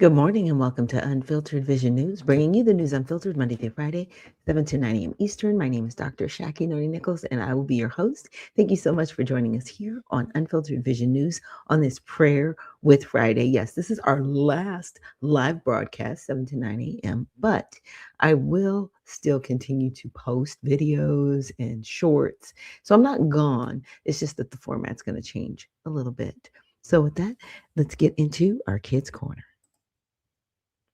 Good morning and welcome to Unfiltered Vision News, bringing you the news unfiltered Monday through Friday, 7 to 9 a.m. Eastern. My name is Dr. Ashaki Noni Nichols, and I will be your host. Thank you so much for joining us here on Unfiltered Vision News on this Prayer with Friday. Yes, this is our last live broadcast, 7 to 9 a.m., but I will still continue to post videos and shorts. So I'm not gone. It's just that the format's going to change a little bit. So with that, let's get into our Kids Corner.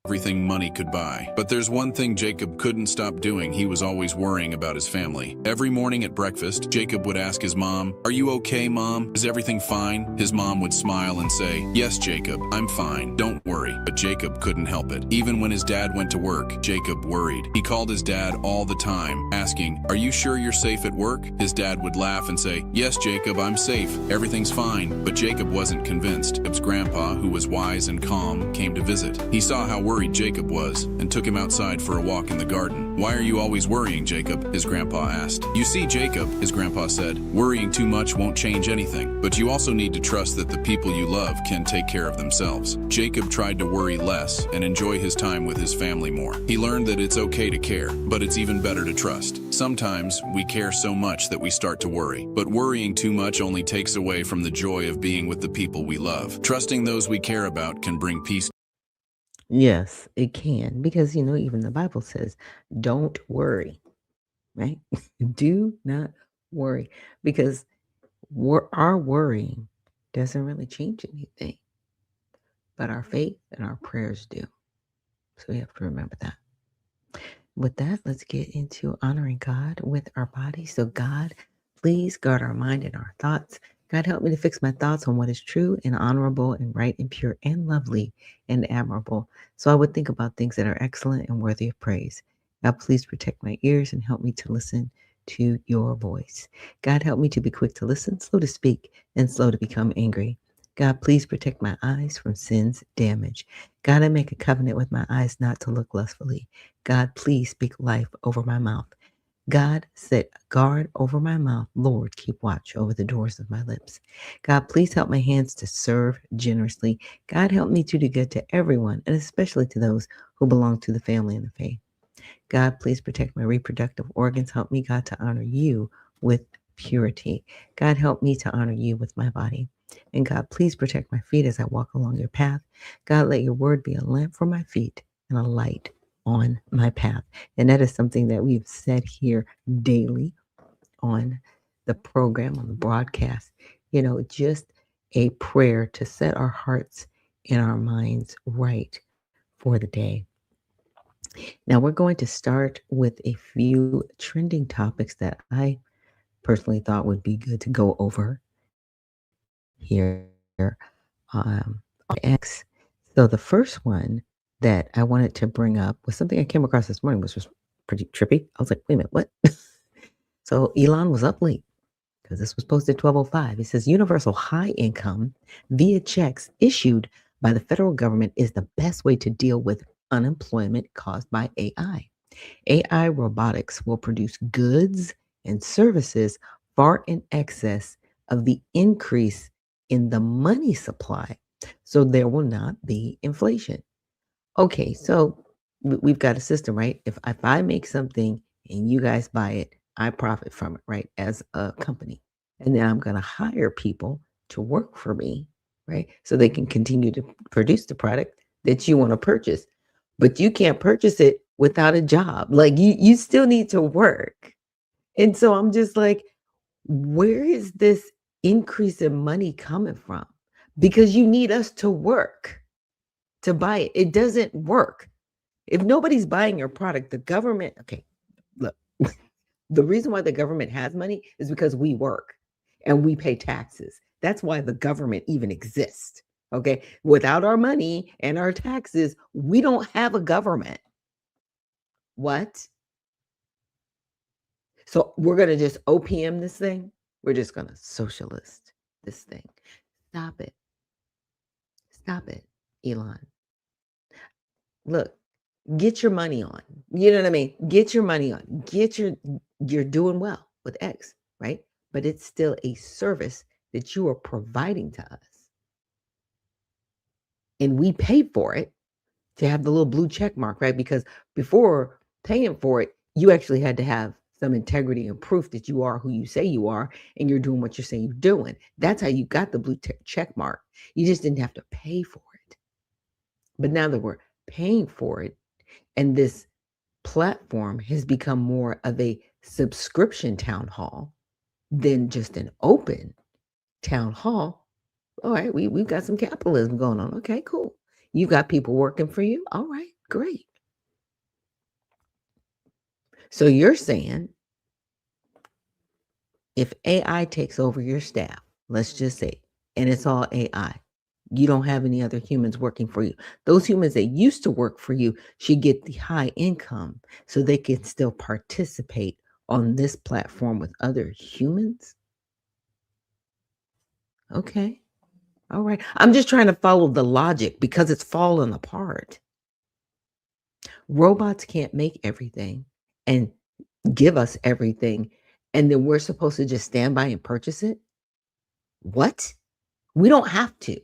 Everything money could buy. But there's one thing Jacob couldn't stop doing. He was always worrying about his family. Every morning at breakfast, Jacob would ask his mom, "Are you okay, Mom? Is everything fine?" His mom would smile and say, "Yes, Jacob, I'm fine. Don't worry." But Jacob couldn't help it. Even when his dad went to work, Jacob worried. He called his dad all the time, asking, "Are you sure you're safe at work?" His dad would laugh and say, "Yes, Jacob, I'm safe. Everything's fine." But Jacob wasn't convinced. Jacob's grandpa, who was wise and calm, came to visit. He saw how worried Jacob was and took him outside for a walk in the garden. "Why are you always worrying, Jacob?" his grandpa asked. "You see, Jacob," his grandpa said, "worrying too much won't change anything. But you also need to trust that the people you love can take care of themselves." Jacob tried to worry less and enjoy his time with his family more. He learned that it's okay to care, but it's even better to trust. Sometimes we care so much that we start to worry, but worrying too much only takes away from the joy of being with the people we love. Trusting those we care about can bring peace. Yes, it can, because even the Bible says, don't worry, right? Do not worry, because our worrying doesn't really change anything, but our faith and our prayers do. So we have to remember that. With that, let's get into honoring God with our body. So, God, please guard our mind and our thoughts. God, help me to fix my thoughts on what is true and honorable and right and pure and lovely and admirable. So I would think about things that are excellent and worthy of praise. God, please protect my ears and help me to listen to your voice. God, help me to be quick to listen, slow to speak, and slow to become angry. God, please protect my eyes from sin's damage. God, I make a covenant with my eyes not to look lustfully. God, please speak life over my mouth. God, set guard over my mouth. Lord, keep watch over the doors of my lips. God, please help my hands to serve generously. God, help me to do good to everyone, and especially to those who belong to the family and the faith. God, please protect my reproductive organs. Help me, God, to honor you with purity. God, help me to honor you with my body. And God, please protect my feet as I walk along your path. God, let your word be a lamp for my feet and a light on my path. And that is something that we've said here daily on the program, on the broadcast. Just a prayer to set our hearts and our minds right for the day. Now, we're going to start with a few trending topics that I personally thought would be good to go over here on X. So, the first one that I wanted to bring up was something I came across this morning, which was pretty trippy. I was like, wait a minute, what? So, Elon was up late because this was posted 12:05. It says universal high income via checks issued by the federal government is the best way to deal with unemployment caused by AI. AI robotics will produce goods and services far in excess of the increase in the money supply. So there will not be inflation. Okay, so we've got a system, right? If I make something and you guys buy it, I profit from it, right? As a company. And then I'm going to hire people to work for me, right? So they can continue to produce the product that you want to purchase. But you can't purchase it without a job. Like you still need to work. And so I'm just like, where is this increase in money coming from? Because you need us to work to buy it. It doesn't work. If nobody's buying your product, the government, okay, look, the reason why the government has money is because we work and we pay taxes. That's why the government even exists. Okay. Without our money and our taxes, we don't have a government. What? So we're going to just OPM this thing? We're just going to socialist this thing. Stop it. Stop it, Elon. Look, get your money on. You know what I mean? Get your money on. You're doing well with X, right? But it's still a service that you are providing to us. And we pay for it. to have the little blue check mark, right? Because before paying for it, you actually had to have some integrity and proof that you are who you say you are and you're doing what you're saying you're doing. That's how you got the blue check mark. You just didn't have to pay for it. But now that we're paying for it, and this platform has become more of a subscription town hall than just an open town hall. All right, we've got some capitalism going on. Okay, cool. You've got people working for you. All right, great. So you're saying if AI takes over your staff, let's just say, and it's all AI, you don't have any other humans working for you. Those humans that used to work for you should get the high income so they can still participate on this platform with other humans. Okay. All right. I'm just trying to follow the logic because it's falling apart. Robots can't make everything and give us everything. And then we're supposed to just stand by and purchase it? What? We don't have to.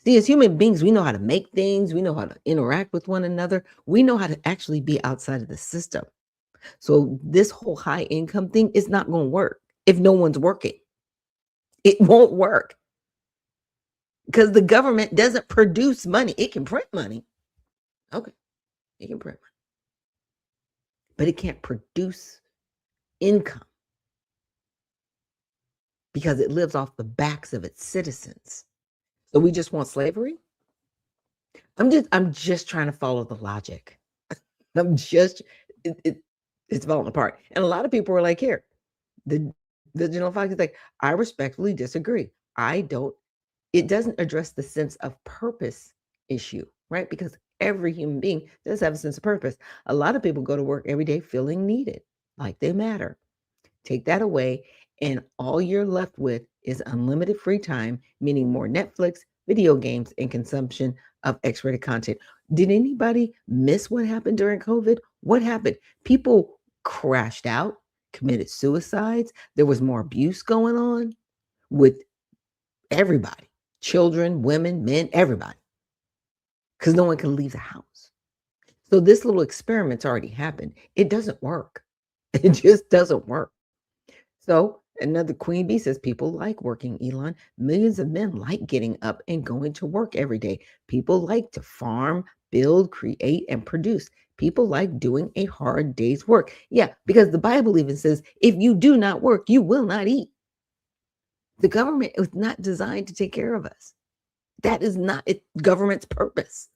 See, as human beings, we know how to make things, we know how to interact with one another, we know how to actually be outside of the system. So, this whole high income thing is not going to work if no one's working. It won't work because the government doesn't produce money. It can print money. Okay, it can print money, but it can't produce income because it lives off the backs of its citizens. So we just want slavery? I'm just trying to follow the logic. I'm just it's falling apart. And a lot of people are like, here, the general Fox is like, I respectfully disagree. It doesn't address the sense of purpose issue, right? Because every human being does have a sense of purpose. A lot of people go to work every day feeling needed, like they matter. Take that away, and all you're left with is unlimited free time, meaning more Netflix, video games, and consumption of X-rated content. Did anybody miss what happened during COVID? What happened? People crashed out, committed suicides. There was more abuse going on with everybody, children, women, men, everybody, because no one can leave the house. So this little experiment's already happened. It doesn't work. It just doesn't work. So another Queen Bee says people like working, Elon. Millions of men like getting up and going to work every day. People like to farm, build, create, and produce. People like doing a hard day's work. Yeah, because the Bible even says, if you do not work, you will not eat. The government is not designed to take care of us. That is not government's purpose.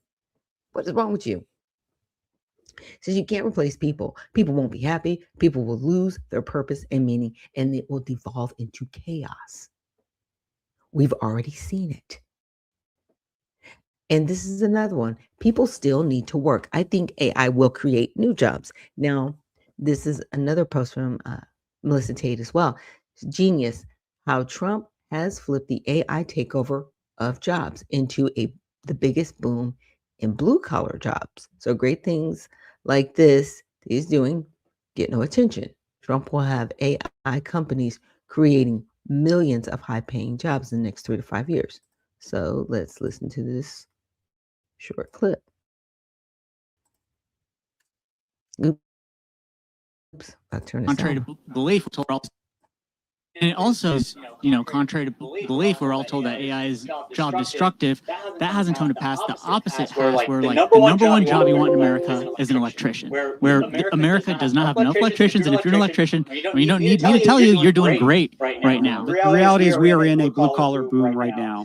What is wrong with you? Says you can't replace people. People won't be happy. People will lose their purpose and meaning, and it will devolve into chaos. We've already seen it. And this is another one. People still need to work. I think AI will create new jobs. Now, this is another post from Melissa Tate as well. Genius, how Trump has flipped the AI takeover of jobs into the biggest boom in blue collar jobs. So great things like this he's doing get no attention. Trump will have AI companies creating millions of high paying jobs in the next 3 to 5 years. So let's listen to this short clip. Oops, I'll turn this contrary on. to belief, and it also is, contrary to belief, we're all told that AI is job destructive. That hasn't come to pass. The opposite has, where like the number one job you want in America is an electrician, where America does not have enough electricians. And if you're an electrician, you don't need me to tell you, you're doing great right now. The reality is we are in a blue collar boom right now.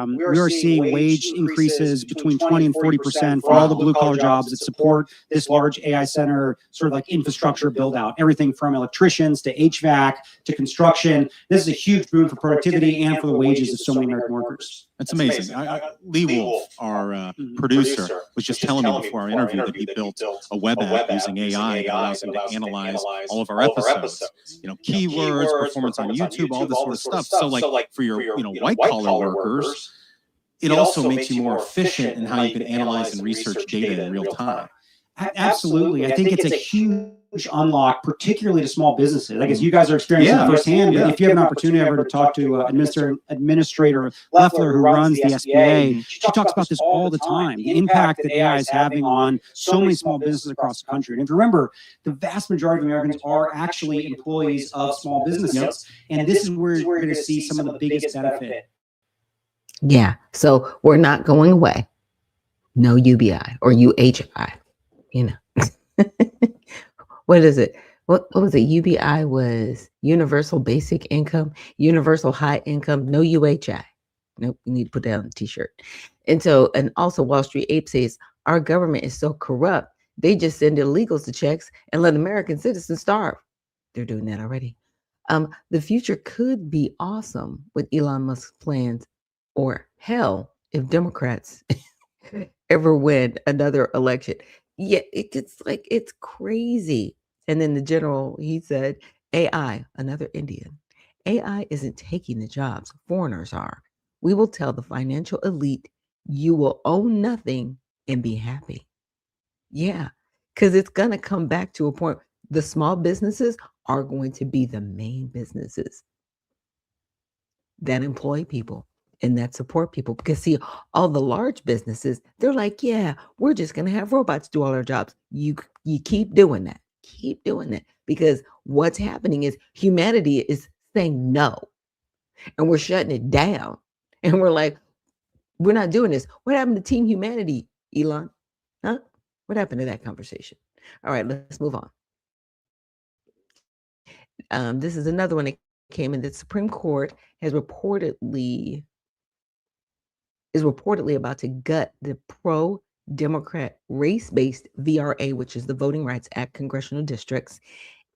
We are seeing wage increases between 20 and 40% for all the blue collar jobs that support this large AI center sort of like infrastructure build out. Everything from electricians to HVAC to construction. This is a huge boom for productivity and for the wages of so many American workers. That's amazing. Lee Wolf, our producer, was just telling me before our interview that he built a web app using AI that allows him to analyze all of our episodes. Keywords, performance on YouTube, all this sort of stuff. So, like for your white collar workers, it also makes you more efficient in how you can analyze and research data in real time. Absolutely. I think it's a huge unlock, particularly to small businesses. I guess you guys are experiencing it firsthand. But if you have an opportunity ever to talk to Administrator Leffler, who runs the SBA, she talks about this all the time, the impact that AI is having on so many small businesses across the country. And if you remember, the vast majority of Americans are actually employees of small businesses. And this is where you're going to see some of the biggest benefit. Yeah. So we're not going away. No UBI or UHI, you know. What is it? What was it? UBI was universal basic income, universal high income, no UHI. Nope, you need to put that on a t-shirt. And so, and also Wall Street Ape says our government is so corrupt, they just send illegals to checks and let American citizens starve. They're doing that already. The future could be awesome with Elon Musk's plans, or hell, if Democrats ever win another election. Yeah, it's like, it's crazy. And then the general, he said, AI, another Indian. AI isn't taking the jobs, foreigners are. We will tell the financial elite, you will own nothing and be happy. Yeah, because it's going to come back to a point. The small businesses are going to be the main businesses that employ people and that support people. Because see, all the large businesses, they're like, yeah, we're just going to have robots do all our jobs. You keep doing that. Keep doing that. Because what's happening is humanity is saying no. And we're shutting it down. And we're like, we're not doing this. What happened to Team Humanity, Elon? Huh? What happened to that conversation? All right, let's move on. This is another one that came in. The Supreme Court is reportedly about to gut the pro-Democrat race-based VRA, which is the Voting Rights Act congressional districts,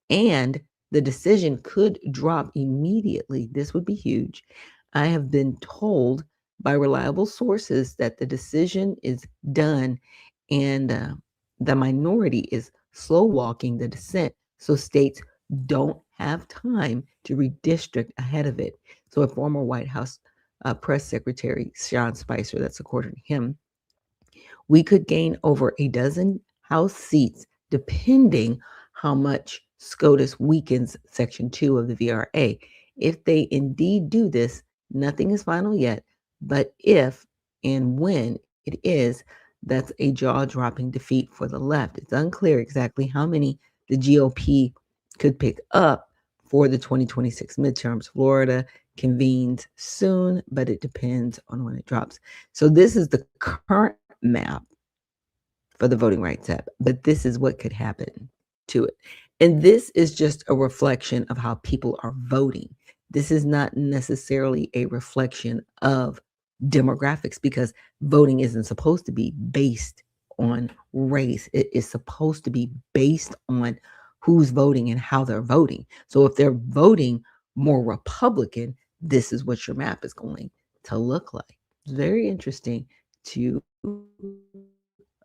and the decision could drop immediately. This would be huge. I have been told by reliable sources that the decision is done, and the minority is slow walking the dissent, so states don't have time to redistrict ahead of it. So a former White House press secretary, Sean Spicer, that's according to him, we could gain over a dozen House seats depending how much SCOTUS weakens Section 2 of the VRA. If they indeed do this, nothing is final yet, but if and when it is, that's a jaw-dropping defeat for the left. It's unclear exactly how many the GOP could pick up for the 2026 midterms. Florida convenes soon, but it depends on when it drops. So this is the current map for the Voting Rights Act, but this is what could happen to it. And this is just a reflection of how people are voting. This is not necessarily a reflection of demographics, because voting isn't supposed to be based on race. It is supposed to be based on who's voting and how they're voting. So if they're voting more Republican, this is what your map is going to look like. It's very interesting to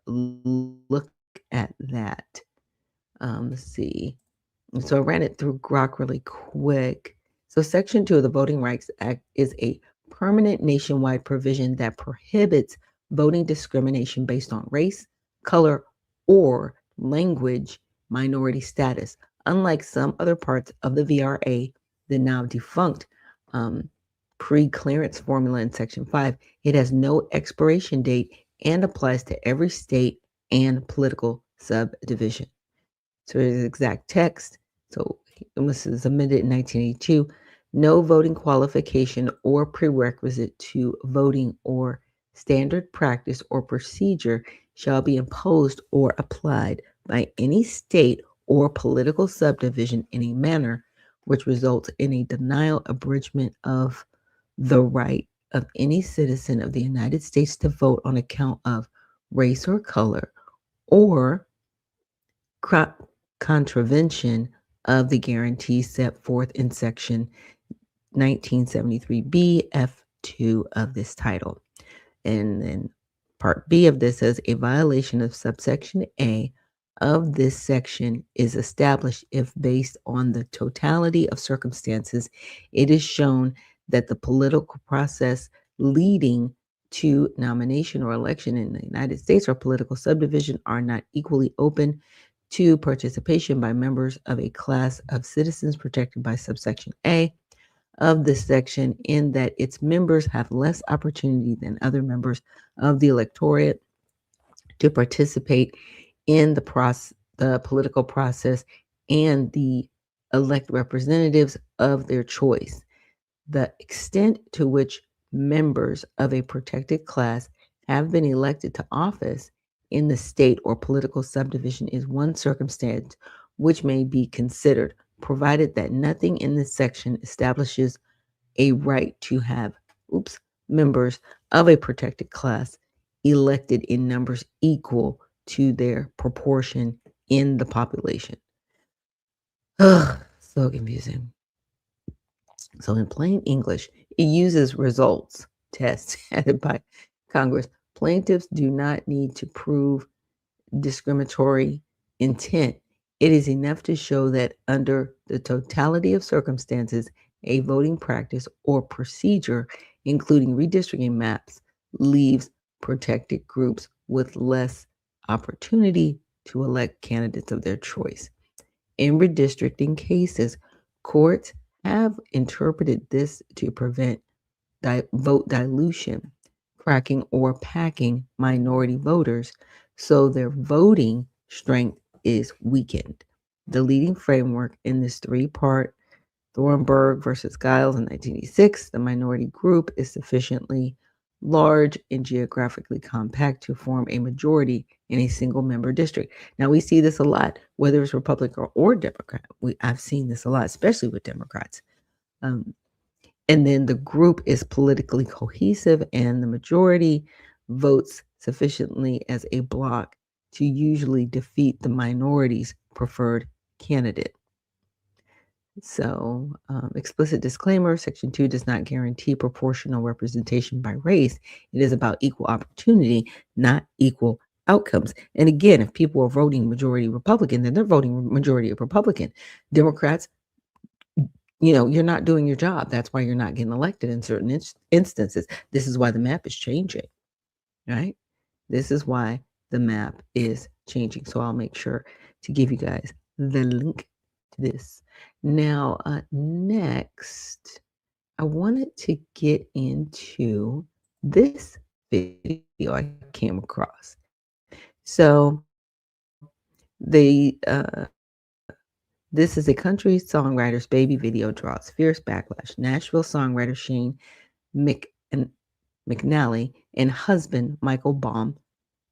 look at that. Let's see. So I ran it through Grok really quick. So Section 2 of the Voting Rights Act is a permanent nationwide provision that prohibits voting discrimination based on race, color, or language minority status. Unlike some other parts of the VRA, the now defunct pre-clearance formula in Section 5, it has no expiration date and applies to every state and political subdivision. So here's the exact text. So this is amended in 1982. No voting qualification or prerequisite to voting or standard practice or procedure shall be imposed or applied by any state or political subdivision in a manner which results in a denial, abridgment of the right of any citizen of the United States to vote on account of race or color, or contravention of the guarantees set forth in Section 1973B F2 of this title. And then Part B of this says a violation of subsection A of this section is established if, based on the totality of circumstances, it is shown that the political process leading to nomination or election in the United States or political subdivision are not equally open to participation by members of a class of citizens protected by subsection A of this section, in that its members have less opportunity than other members of the electorate to participate in the political process and the elect representatives of their choice. The extent to which members of a protected class have been elected to office in the state or political subdivision is one circumstance which may be considered, provided that nothing in this section establishes a right to have members of a protected class elected in numbers equal to their proportion in the population. Ugh, so confusing. So, in plain English, it uses results tests added by Congress. Plaintiffs do not need to prove discriminatory intent. It is enough to show that under the totality of circumstances, a voting practice or procedure, including redistricting maps, leaves protected groups with less opportunity to elect candidates of their choice. In redistricting cases, courts have interpreted this to prevent vote dilution, cracking or packing minority voters so their voting strength is weakened. The leading framework in this three-part Thornburg versus Giles in 1986, the minority group is sufficiently large and geographically compact to form a majority in a single member district. Now, we see this a lot, whether it's Republican or Democrat. I've seen this a lot, especially with Democrats. And then the group is politically cohesive and the majority votes sufficiently as a bloc to usually defeat the minority's preferred candidate. So, explicit disclaimer, Section 2 does not guarantee proportional representation by race. It is about equal opportunity, not equal outcomes. And again, if people are voting majority Republican, then they're voting majority Republican. Democrats, you're not doing your job. That's why you're not getting elected in certain instances. This is why the map is changing, right? This is why the map is changing. So I'll make sure to give you guys the link to this. Now, next, I wanted to get into this video I came across. So this is a country songwriter's baby video draws fierce backlash. Nashville songwriter Shane McNally and husband Michael Baum.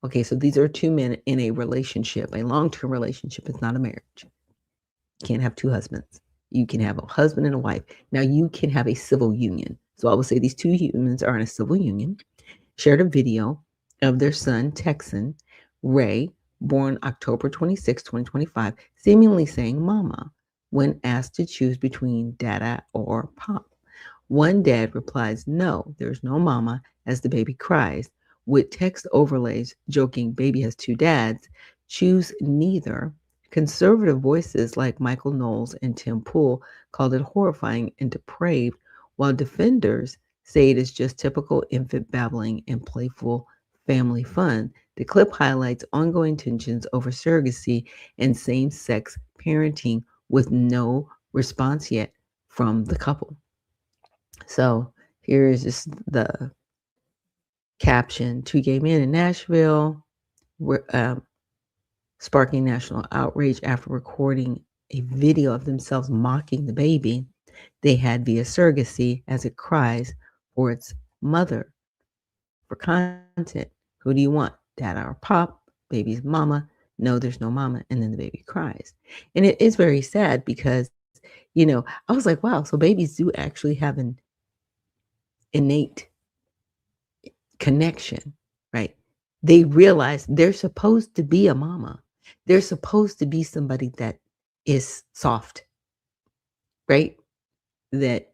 Okay, so these are two men in a relationship, a long-term relationship. It's not a marriage. You can't have two husbands. You can have a husband and a wife. Now, you can have a civil union. So I would say these two humans are in a civil union, shared a video of their son, Texan Ray, born October 26, 2025, seemingly saying mama when asked to choose between dada or pop. One dad replies, no, there's no mama, as the baby cries, with text overlays joking baby has two dads, choose neither. Conservative voices like Michael Knowles and Tim Pool called it horrifying and depraved, while defenders say it is just typical infant babbling and playful family fun. The clip highlights ongoing tensions over surrogacy and same-sex parenting with no response yet from the couple. So here is just the caption: two gay men in Nashville were sparking national outrage after recording a video of themselves mocking the baby they had via surrogacy as it cries for its mother. For content, who do you want? Dada or pop? Baby's mama? No, there's no mama. And then the baby cries. And it is very sad because, I was like, wow, so babies do actually have an innate connection, right? They realize they're supposed to be a mama. They're supposed to be somebody that is soft, right? That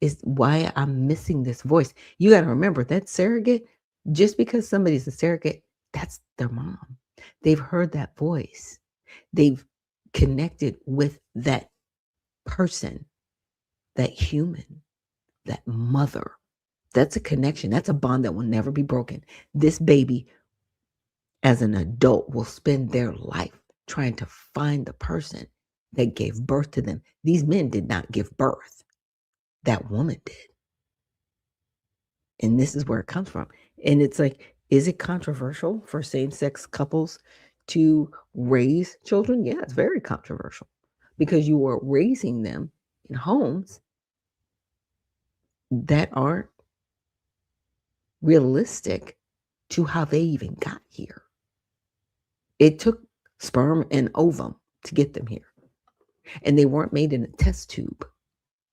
is why I'm missing this voice. You got to remember that surrogate, just because somebody's a surrogate, that's their mom. They've heard that voice. They've connected with that person, that human, that mother That's a connection. That's a bond that will never be broken. This baby, as an adult, will spend their life trying to find the person that gave birth to them. These men did not give birth. That woman did. And this is where it comes from. And it's like, is it controversial for same-sex couples to raise children? Yeah, it's very controversial because you are raising them in homes that aren't realistic to how they even got here. It took sperm and ovum to get them here. And they weren't made in a test tube.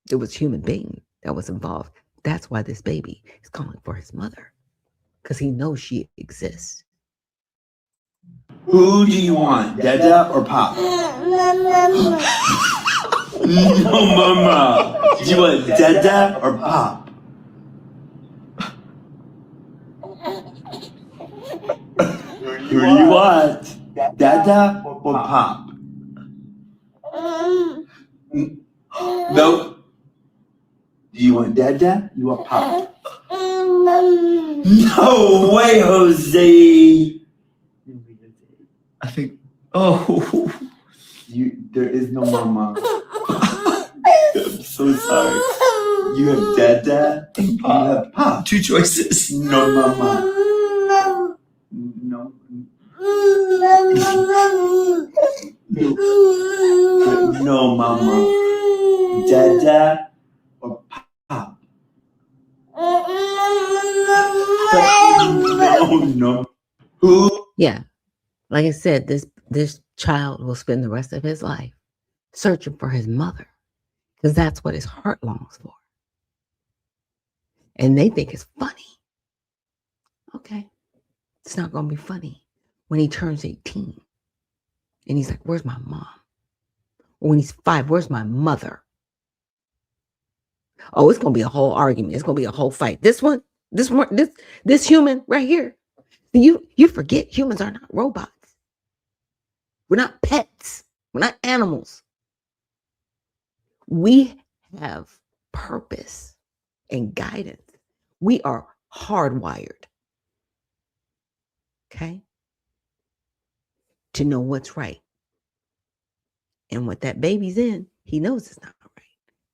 It was human being that was involved. That's why this baby is calling for his mother, because he knows she exists. Who do you want, Dada or Pop? No, Mama. Do you want Dada or Pop? Who do you want, Dada or Pop? No. Do you want Dada? You want Pop? No way, Jose. I think. Oh, there is no Mama. I'm so sorry. You have Dada and you have Pop. Two choices. No Mama. No. No Mama. Dada or Pop. No. Who? Yeah. Like I said, this child will spend the rest of his life searching for his mother, because that's what his heart longs for. And they think it's funny. Okay. It's not going to be funny when he turns 18 and he's like, where's my mom? Or when he's 5, where's my mother? Oh, it's going to be a whole argument. It's going to be a whole fight. This human right here. You forget humans are not robots. We're not pets. We're not animals. We have purpose and guidance. We are hardwired, okay, to know what's right. And what that baby's in, he knows it's not right.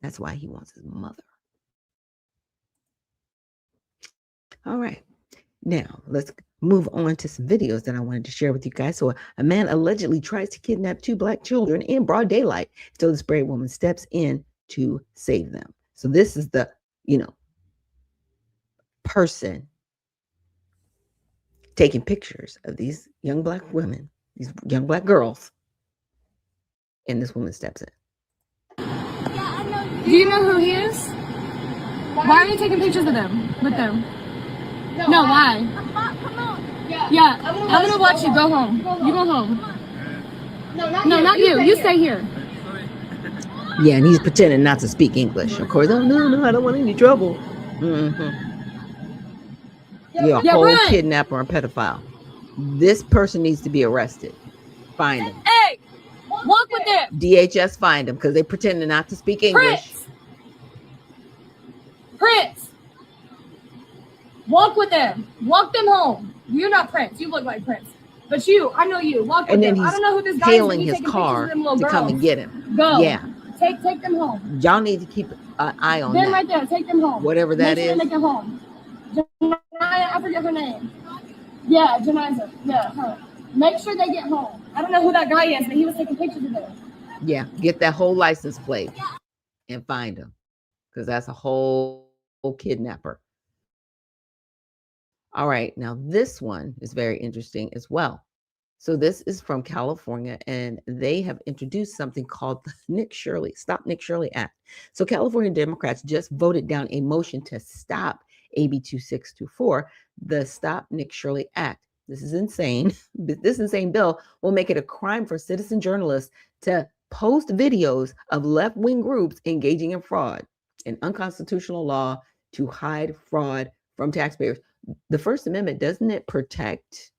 That's why he wants his mother. All right. Now, let's move on to some videos that I wanted to share with you guys. So a man allegedly tries to kidnap 2 Black children in broad daylight until this brave woman steps in to save them. So this is the, person taking pictures of these young Black women, these young Black girls, and this woman steps in. Do you know who he is? Why are you taking pictures of them? With them? No, why? Yeah, I'm gonna watch you. Go home. You go home. No, not you. You stay here. Yeah, and he's pretending not to speak English. Of course, oh, no, I don't want any trouble. Mm-hmm. You're a whole kidnapper and pedophile. This person needs to be arrested. Find him. Hey, walk with them. DHS find him because they pretending not to speak English. Prince. Walk with them. Walk them home. You're not Prince. You look like Prince. But you, I know you. Walk with them. I don't know who this guy is. Hailing his car to come and get him. Go. Yeah. Take them home. Y'all need to keep an eye on them right there. Take them home. Whatever that is. Make them home. I forget her name. Yeah, Janiza. Yeah, her. Make sure they get home. I don't know who that guy is, but he was taking pictures of them. Yeah, get that whole license plate and find him, because that's a whole kidnapper. All right, now this one is very interesting as well. So this is from California, and they have introduced something called the Stop Nick Shirley Act. So California Democrats just voted down a motion to stop AB 2624, the Stop Nick Shirley Act. This is insane. This insane bill will make it a crime for citizen journalists to post videos of left-wing groups engaging in fraud, an unconstitutional law to hide fraud from taxpayers. The First Amendment, doesn't it protect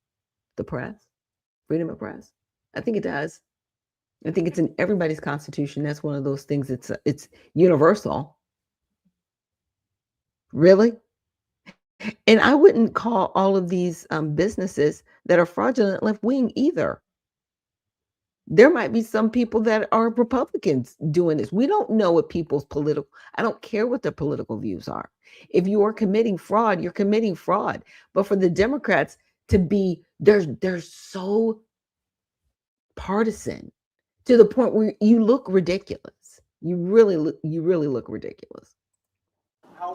the press, freedom of press? I think it does. I think it's in everybody's constitution. That's one of those things. It's universal. Really? And I wouldn't call all of these businesses that are fraudulent left wing either. There might be some people that are Republicans doing this. We don't know what people's political, I don't care what their political views are. If you are committing fraud, you're committing fraud. But for the Democrats to be, they're so partisan to the point where you look ridiculous. You really look ridiculous.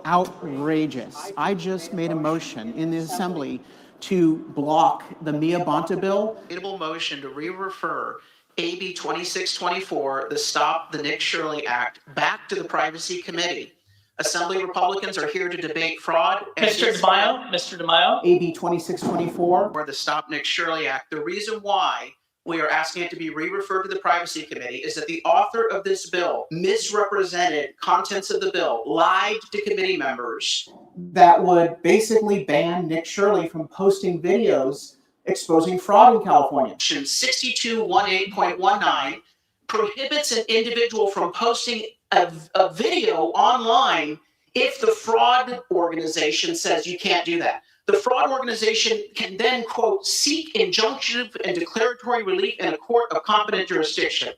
Outrageous. I just made a motion in the assembly to block the Mia Bonta bill. Motion to re-refer AB 2624, the Stop the Nick Shirley Act, back to the Privacy Committee. Assembly Republicans are here to debate fraud. Mr. DeMaio. AB 2624, or the Stop Nick Shirley Act. The reason why we are asking it to be re-referred to the Privacy Committee is that the author of this bill misrepresented contents of the bill, lied to committee members that would basically ban Nick Shirley from posting videos exposing fraud in California. Section 6218.19 prohibits an individual from posting a video online if the fraud organization says you can't do that. The fraud organization can then, quote, seek injunctive and declaratory relief in a court of competent jurisdiction.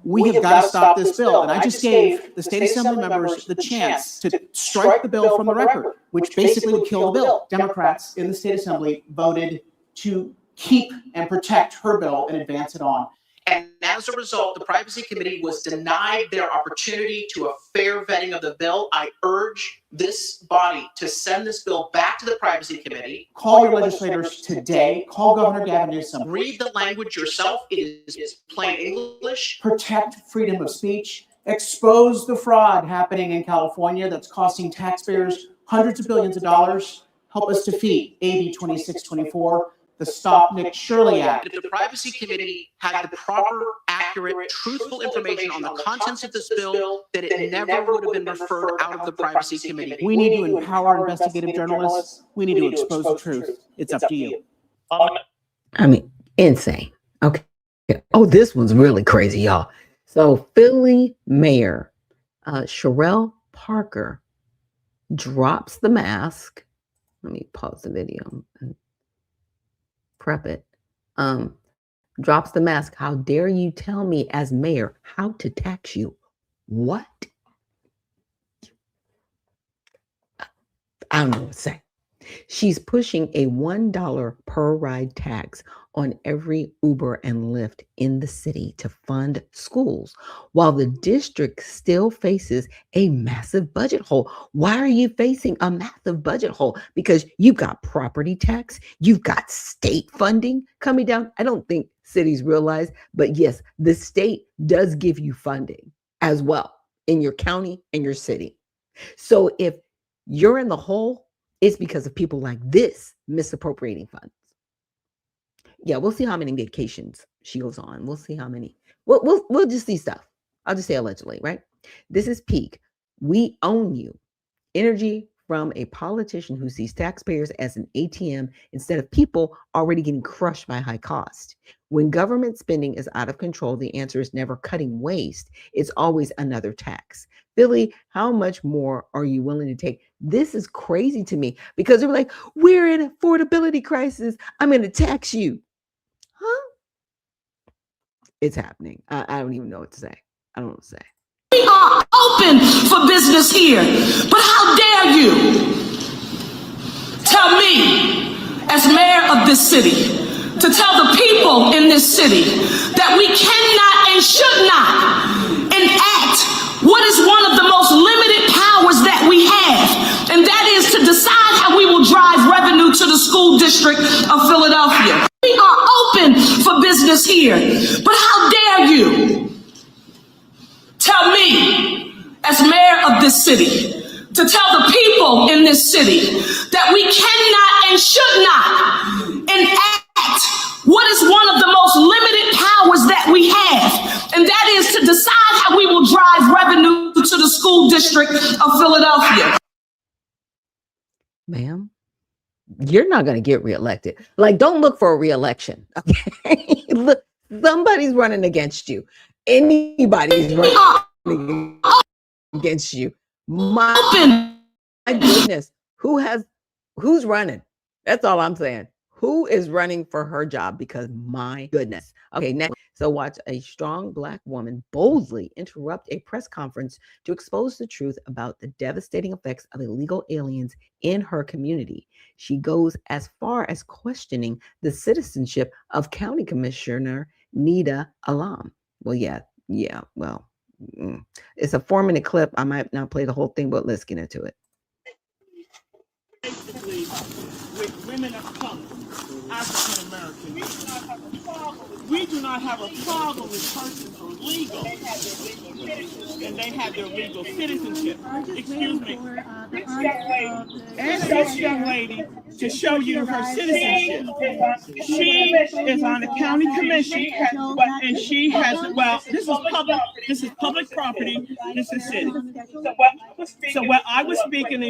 We have got to stop this bill. And I just gave the state assembly members the chance to strike the bill from the record, which basically would kill the bill. Democrats in the state assembly voted to keep and protect her bill and advance it on. And as a result, the Privacy Committee was denied their opportunity to a fair vetting of the bill. I urge this body to send this bill back to the Privacy Committee. Call your legislators today. Call Governor Gavin Newsom. Read the language yourself. It is plain English. Protect freedom of speech. Expose the fraud happening in California that's costing taxpayers hundreds of billions of dollars. Help us defeat AB 2624. The Stop Nick Shirley Act. If the Privacy Committee had the proper, accurate, truthful information on the contents of this bill, that it never would have been referred out of the Privacy Committee. We need to empower investigative journalists. We need to expose the truth. It's up to you. I mean, insane. Okay. Oh, this one's really crazy, y'all. So Philly Mayor Sherelle Parker drops the mask. Let me pause the video and prep it. Drops the mask. How dare you tell me as mayor how to tax you? What? I don't know what to say. She's pushing a $1 per ride tax on every Uber and Lyft in the city to fund schools, while the district still faces a massive budget hole. Why are you facing a massive budget hole? Because you've got property tax, you've got state funding coming down. I don't think cities realize, but yes, the state does give you funding as well in your county and your city. So if you're in the hole, it's because of people like this misappropriating funds. Yeah, we'll see how many vacations she goes on. We'll see how many. We'll just see stuff. I'll just say allegedly, right? This is peak. We own you. Energy from a politician who sees taxpayers as an ATM instead of people already getting crushed by high cost. When government spending is out of control, the answer is never cutting waste. It's always another tax. Philly, how much more are you willing to take? This is crazy to me because they're like, we're in an affordability crisis. I'm going to tax you. Huh? It's happening. I don't even know what to say. I don't know what to say. We are open for business here, but how dare you tell me, as mayor of this city, to tell the people in this city that we cannot and should not enact what is one of the most limited powers that we have, and that is to decide how we will drive revenue to the school district of Philadelphia. We are open for business here, but how dare you tell me, as mayor of this city, to tell the people in this city that we cannot and should not enact what is one of the most limited powers that we have, and that is to decide how we will drive revenue to the school district of Philadelphia. Ma'am, you're not going to get reelected. Like, don't look for a reelection. Okay, look, somebody's running against you. Anybody's running against you. My goodness, who has Who's running? That's all I'm saying. Who is running for her job? Because my goodness. Okay, next. So watch a strong Black woman boldly interrupt a press conference to expose the truth about the devastating effects of illegal aliens in her community. She goes as far as questioning the citizenship of County Commissioner Nita Alam. Well, well, it's a 4-minute clip. I might not play the whole thing, but let's get into it. Basically, with women of color, African American, we do not have a problem with persons who are legal and they have their legal citizenship. Excuse me. Ask this young lady to show you her citizenship. She is on the county commission, and she has, well, this is public property, this is city. So what I was speaking,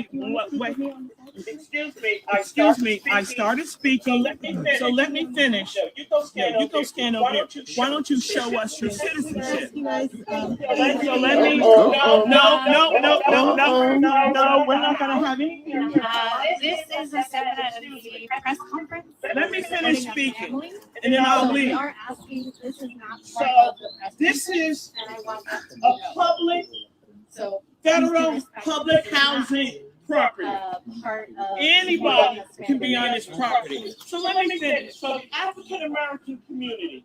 excuse me, I started speaking, so let me finish. You go stand over here. Why don't you show us your citizenship? So let me, no, we're not gonna have any. This is a press conference. Let me finish speaking, and then I'll leave. We are asking, this is not. So this is a public, federal public housing property. Anybody can be on this property. So let me finish. So the African American community,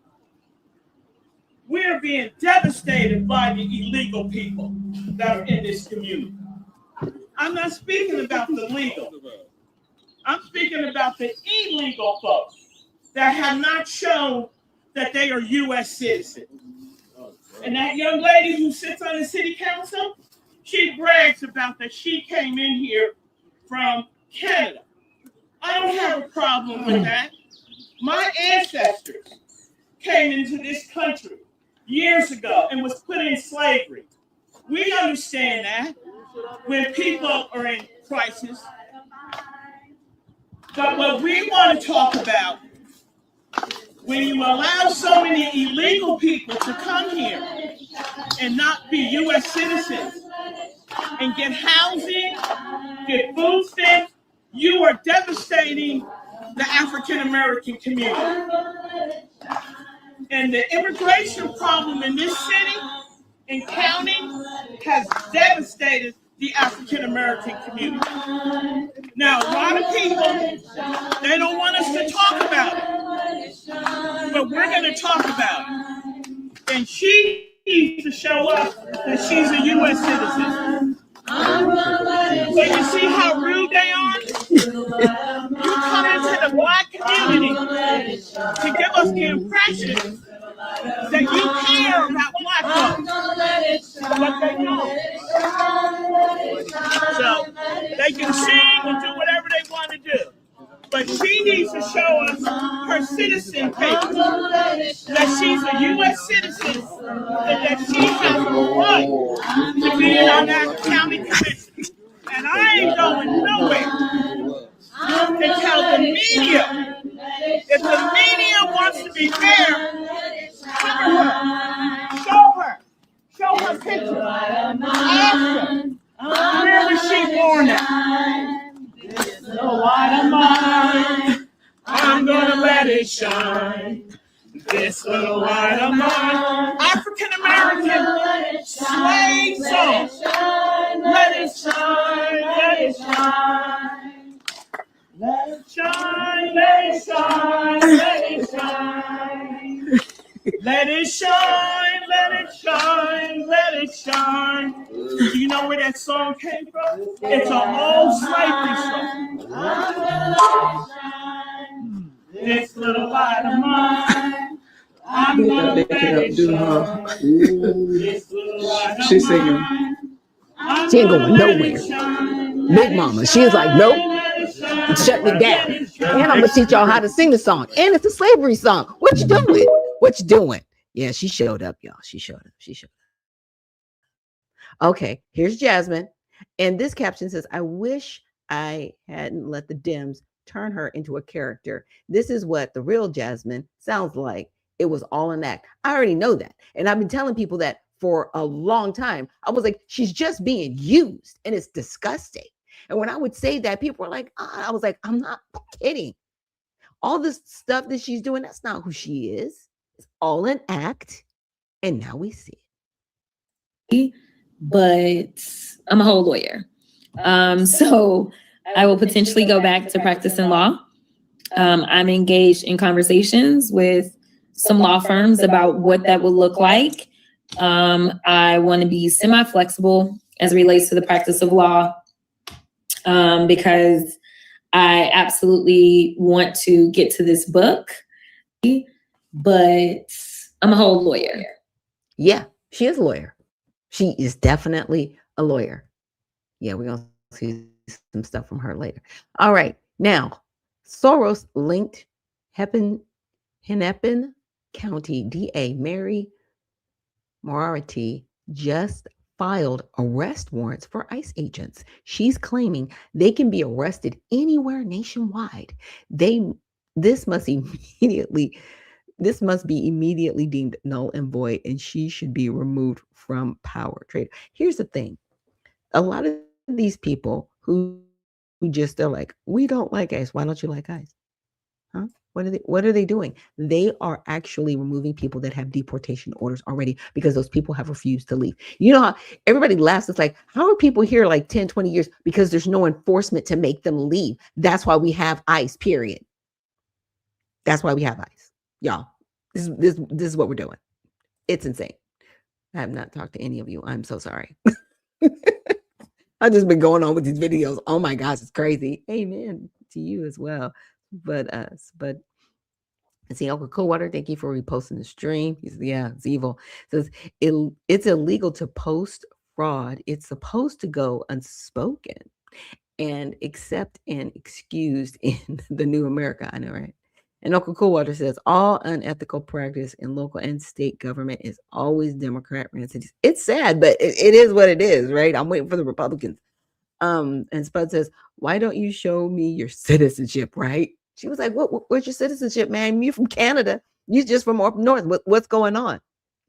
we're being devastated by the illegal people that are in this community. I'm not speaking about the legal. I'm speaking about the illegal folks that have not shown that they are U.S. citizens. And that young lady who sits on the city council, she brags about that she came in here from Canada. I don't have a problem with that. My ancestors came into this country years ago and was put in slavery. We understand that when people are in crisis. But what we want to talk about, when you allow so many illegal people to come here and not be U.S. citizens and get housing, get food stamps, you are devastating the African American community. And the immigration problem in this city and county has devastated the African American community. Now, a lot of people, they don't want us to talk about it, but we're going to talk about it. And she needs to show us that she's a U.S. citizen. So you see how rude they are? You come into the Black community to give us the impression that you care about Black folks, but they don't. So they can sing and do whatever they want to do. But she needs to show us her citizen paper, that she's a U.S. citizen, and that she has a right to be on that county commission. And I ain't going nowhere to tell the media. If the media wants to be fair, show her picture. Ask her, where was she born at? This little light of mine, I'm gonna let it shine. This little light of mine, African American slave song. Let it shine, let it shine. Let it shine, let it shine, let it shine. Let it shine, let it shine, let it shine. Do you know where that song came from? It's an old slavery song. This little light of mine, I'm gonna let it shine. This little light of She's singing. mine, She ain't going nowhere. Big Mama, she's like, nope, shut me down. And I'm gonna teach y'all how to sing the song. And it's a slavery song. What you doing? What you doing? Yeah, she showed up, y'all. She showed up. She showed up. Okay, here's Jasmine. And this caption says, I wish I hadn't let the Dems turn her into a character. This is what the real Jasmine sounds like. It was all an act. I already know that. And I've been telling people that for a long time. I was like, she's just being used, and it's disgusting. And when I would say that, people were like, I was like, I'm not kidding. All this stuff that she's doing, that's not who she is. It's all an act. And now we see it. But I'm a whole lawyer. So I will potentially go back to practicing law. I'm engaged in conversations with some law firms about what that would look like. I want to be semi-flexible as it relates to the practice of law, because I absolutely want to get to this book, but I'm a whole lawyer. Yeah, she is a lawyer. She is definitely a lawyer. Yeah, we're going to see some stuff from her later. All right. Now, Soros linked Hennepin County DA Mary Moriarty just filed arrest warrants for ICE agents. She's claiming they can be arrested anywhere nationwide. This must be immediately deemed null and void, and she should be removed from power. Here's the thing. A lot of these people who just are like, we don't like ICE. Why don't you like ICE? Huh? What are they doing? They are actually removing people that have deportation orders already because those people have refused to leave. You know how everybody laughs. It's like, how are people here like 10, 20 years? Because there's no enforcement to make them leave. That's why we have ICE, period. That's why we have ICE. Y'all, this is what we're doing. It's insane. I have not talked to any of you. I'm so sorry. I've just been going on with these videos. Oh my gosh, it's crazy. Amen to you as well. But see, Uncle Coldwater, thank you for reposting the stream. Yeah, it's evil. It says it's illegal to post fraud. It's supposed to go unspoken and accept and excused in the new America. I know, right? And Uncle Coldwater says all unethical practice in local and state government is always Democrat-ran cities. It's sad, but it is what it is, right? I'm waiting for the Republicans. And Spud says, why don't you show me your citizenship, right? She was like, where's your citizenship, man? You from Canada. You just from up north. What's going on?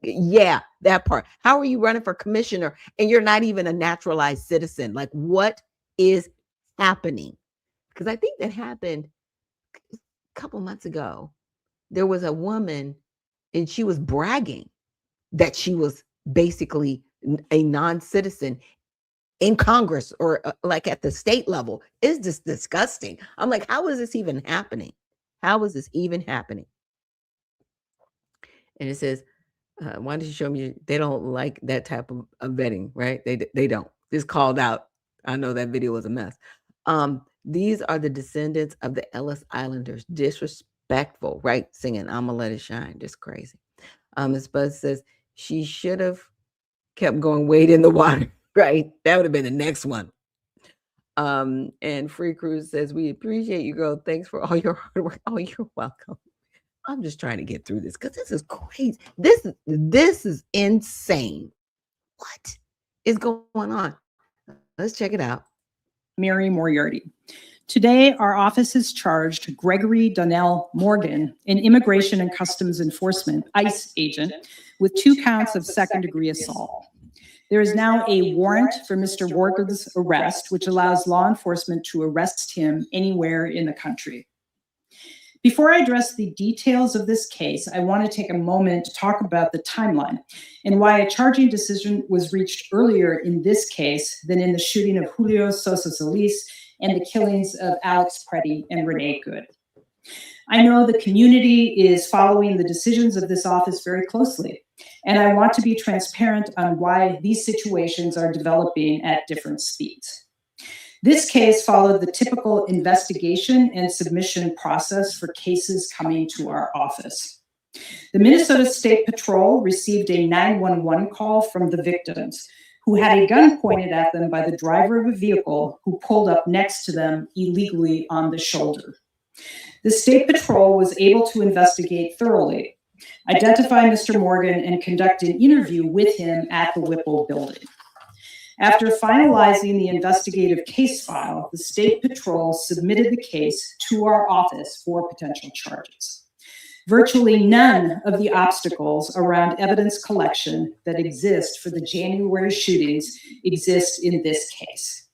Yeah, that part. How are you running for commissioner and you're not even a naturalized citizen? Like, what is happening? Because I think that happened a couple months ago. There was a woman and she was bragging that she was basically a non-citizen in Congress or like at the state level. Is just disgusting. I'm like, how is this even happening? How is this even happening? And it says, why did you show me? They don't like that type of vetting, right? They don't. It's called out. I know that video was a mess. These are the descendants of the Ellis Islanders. Disrespectful, right? Singing, I'ma let it shine. Just crazy. Ms. Buzz says she should have kept going wade in the water. Right. That would have been the next one. And Free Cruise says, we appreciate you, girl. Thanks for all your hard work. Oh, you're welcome. I'm just trying to get through this because this is crazy. This is insane. What is going on? Let's check it out. Mary Moriarty. Today, our office has charged Gregory Donnell Morgan, an Immigration and Customs Enforcement ICE agent, with 2 counts of second-degree assault. There is now a warrant for Mr. Morgan's arrest, which allows law enforcement to arrest him anywhere in the country. Before I address the details of this case, I want to take a moment to talk about the timeline and why a charging decision was reached earlier in this case than in the shooting of Julio Sosa Solis and the killings of Alex Preddy and Renee Good. I know the community is following the decisions of this office very closely, and I want to be transparent on why these situations are developing at different speeds. This case followed the typical investigation and submission process for cases coming to our office. The Minnesota State Patrol received a 911 call from the victims, who had a gun pointed at them by the driver of a vehicle who pulled up next to them illegally on the shoulder. The State Patrol was able to investigate thoroughly, identify Mr. Morgan, and conduct an interview with him at the Whipple building. After finalizing the investigative case file, the State Patrol submitted the case to our office for potential charges. Virtually none of the obstacles around evidence collection that exist for the January shootings exist in this case.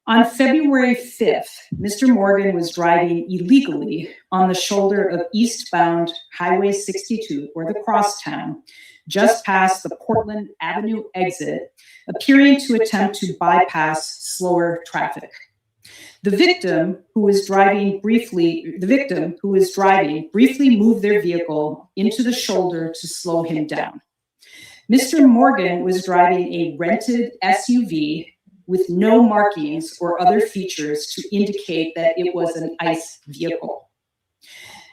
On February 5th, Mr. Morgan was driving illegally on the shoulder of eastbound Highway 62, or the crosstown, just past the Portland Avenue exit, appearing to attempt to bypass slower traffic. The victim who was driving briefly moved their vehicle into the shoulder to slow him down. Mr. Morgan was driving a rented SUV with no markings or other features to indicate that it was an ICE vehicle.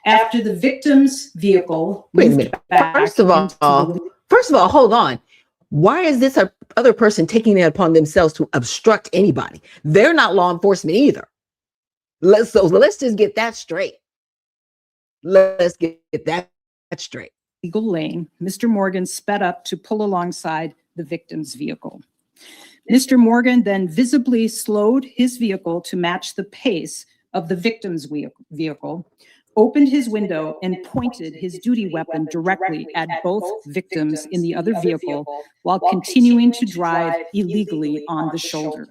After the victim's vehicle moved back First of all, hold on. Why is this other person taking it upon themselves to obstruct anybody? They're not law enforcement either. Let's just get that straight. Let's get that straight. Legal lane, Mr. Morgan sped up to pull alongside the victim's vehicle. Mr. Morgan then visibly slowed his vehicle to match the pace of the victim's vehicle, opened his window, and pointed his duty weapon directly at both victims in the other vehicle while continuing to drive illegally on the shoulder.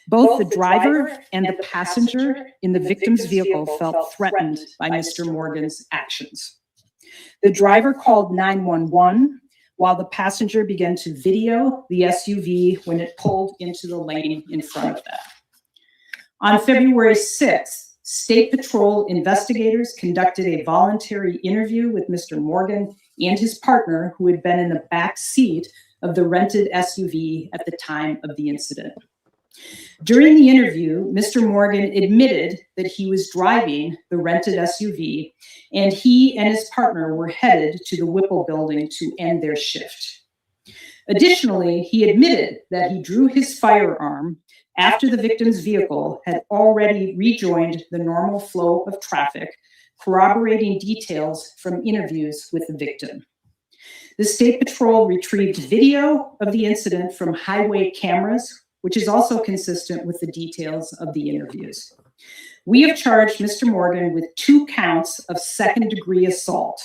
Both the driver and the passenger in the victim's vehicle felt threatened by Mr. Morgan's actions. The driver called 911 while the passenger began to video the SUV when it pulled into the lane in front of them. On February 6th, State Patrol investigators conducted a voluntary interview with Mr. Morgan and his partner, who had been in the back seat of the rented SUV at the time of the incident. During the interview, Mr. Morgan admitted that he was driving the rented SUV, and he and his partner were headed to the Whipple building to end their shift. Additionally, he admitted that he drew his firearm after the victim's vehicle had already rejoined the normal flow of traffic, corroborating details from interviews with the victim. The State Patrol retrieved video of the incident from highway cameras, which is also consistent with the details of the interviews. We have charged Mr. Morgan with 2 counts of second-degree assault,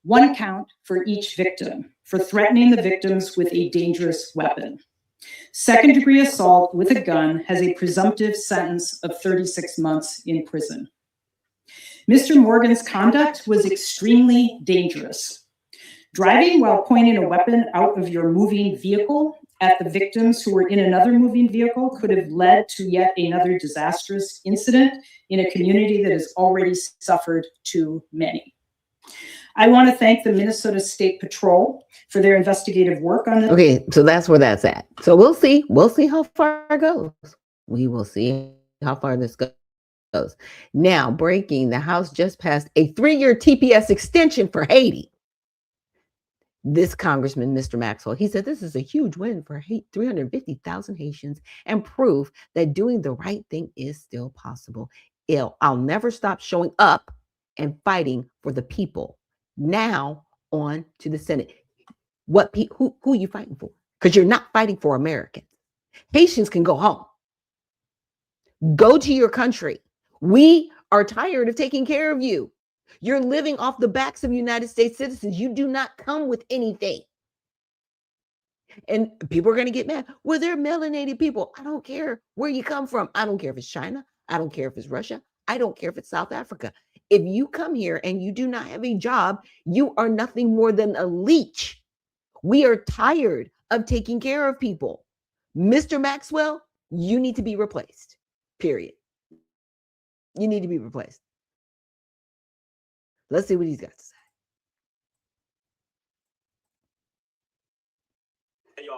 1 count for each victim, for threatening the victims with a dangerous weapon. Second-degree assault with a gun has a presumptive sentence of 36 months in prison. Mr. Morgan's conduct was extremely dangerous. Driving while pointing a weapon out of your moving vehicle at the victims who were in another moving vehicle could have led to yet another disastrous incident in a community that has already suffered too many. I want to thank the Minnesota State Patrol for their investigative work on this. Okay, so that's where that's at. So we'll see how far it goes. We will see how far this goes. Now, breaking, the House just passed a 3-year TPS extension for Haiti. This Congressman, Mr. Maxwell, he said this is a huge win for 350,000 Haitians and proof that doing the right thing is still possible. I'll never stop showing up and fighting for the people. Now on to the Senate. Who are you fighting for? Because you're not fighting for Americans. Haitians can go home. Go to your country. We are tired of taking care of you. You're living off the backs of United States citizens. You do not come with anything. And people are going to get mad. Well, they're melanated people. I don't care where you come from. I don't care if it's China. I don't care if it's Russia. I don't care if it's South Africa. If you come here and you do not have a job, you are nothing more than a leech. We are tired of taking care of people. Mr. Maxwell, you need to be replaced. Period. You need to be replaced. Let's see what he's got to say.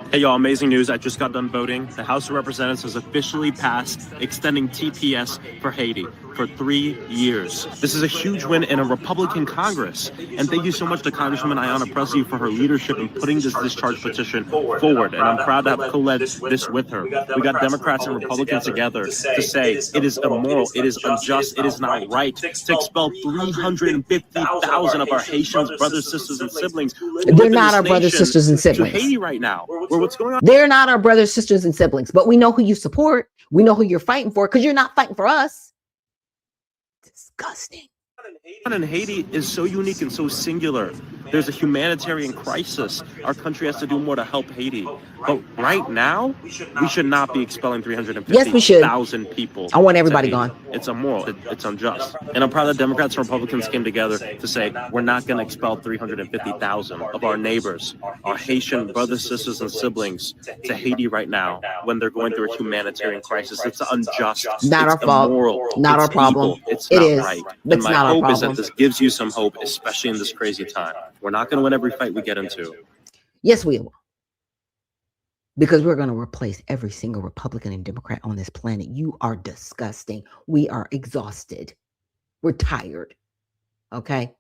Hey y'all, amazing news. I just got done voting. The House of Representatives has officially passed extending TPS for Haiti for 3 years. This is a huge win in a Republican Congress. And thank you so much to Congresswoman Ayanna Pressley for her leadership in putting this discharge petition forward. And I'm proud to have co-led this with her. We got Democrats and Republicans together to say it is immoral, it is unjust, it is not right to expel 350,000 of our Haitian brothers, sisters, and siblings. They're not our brothers, sisters, and siblings. To Haiti right now. What's going on? They're not our brothers, sisters, and siblings, but we know who you support. We know who you're fighting for because you're not fighting for us. Disgusting. And Haiti is so unique and so singular. There's a humanitarian crisis. Our country has to do more to help Haiti. But right now, we should not be expelling Yes, we should. 350,000 people. I want everybody to Haiti. gone. It's immoral. It's unjust. And I'm proud that Democrats and Republicans came together to say we're not going to expel 350,000 of our neighbors, our Haitian brothers, sisters, and siblings to Haiti right now when they're going through a humanitarian crisis. It's unjust. Not it's our fault. immoral. Not it's our problem. Evil. It's It not is. right. But And it's my not our hope is that problem. this gives you some hope, especially in this crazy time. We're not going to win every fight we get into. Yes, we will. Because we're going to replace every single Republican and Democrat on this planet. You are disgusting. We are exhausted. We're tired. Okay?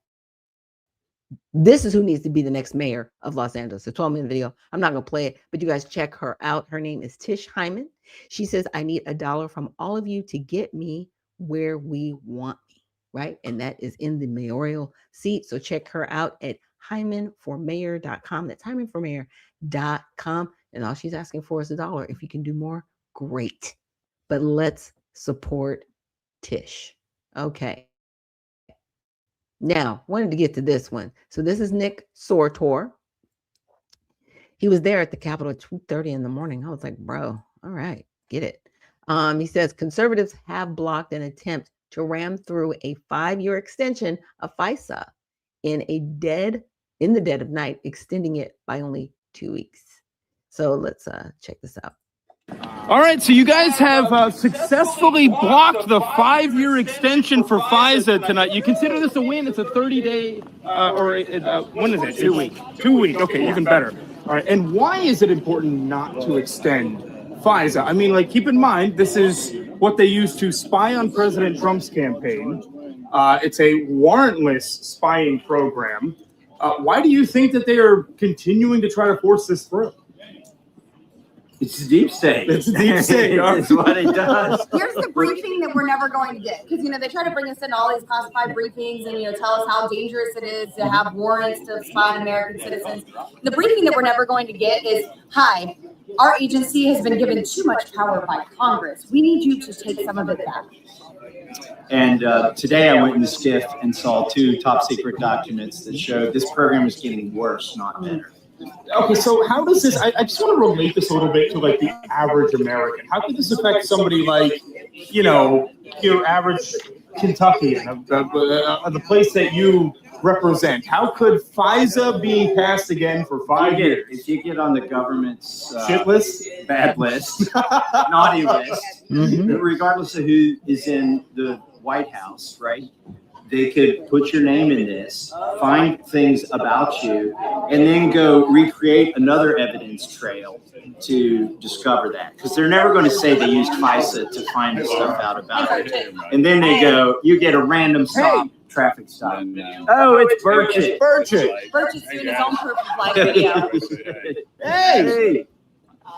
This is who needs to be the next mayor of Los Angeles. A 12-minute video. I'm not going to play it, but you guys check her out. Her name is Tish Hyman. She says, I need $1 from all of you to get me where we want me, right? And that is in the mayoral seat. So check her out at hymanformayor.com. That's hymanformayor.com. And all she's asking for is $1. If you can do more, great. But let's support Tish. Okay. Now, wanted to get to this one. So this is Nick Sortor. He was there at the Capitol at 2:30 in the morning. I was like, bro, all right, get it. He says conservatives have blocked an attempt to ram through a 5-year extension of FISA in the dead of night, extending it by only 2 weeks. So let's check this out. All right, so you guys have successfully blocked the 5-year extension for FISA tonight. You consider this a win? It's a 30-day, when is it? 2 week. 2 week, okay, even better. All right, and why is it important not to extend FISA? I mean, like, keep in mind, this is what they used to spy on President Trump's campaign. It's a warrantless spying program. Why do you think that they are continuing to try to force this through? It's a deep state. It's a deep state. That's what it does. Here's the briefing that we're never going to get, because they try to bring us in all these classified briefings and tell us how dangerous it is to have warrants to spy on American citizens. The briefing that we're never going to get is, hi, our agency has been given too much power by Congress. We need you to take some of it back. And today I went in the SCIF and saw 2 top secret documents that showed this program is getting worse, not better. Okay, so how does this, I just want to relate this a little bit to like the average American. How could this affect somebody like, your average Kentuckian, the place that you represent? How could FISA be passed again for 5 years? If you get on the government's shit list, bad list, naughty list, regardless of who is in the White House, right? They could put your name in this, find things about you, and then go recreate another evidence trail to discover that. Because they're never going to say they used FISA to find the stuff out about it. And then they go, you get a random stop, traffic stop. Oh, it's Burchett. It's Burchett. Burchett's doing his own proof of life video. Hey!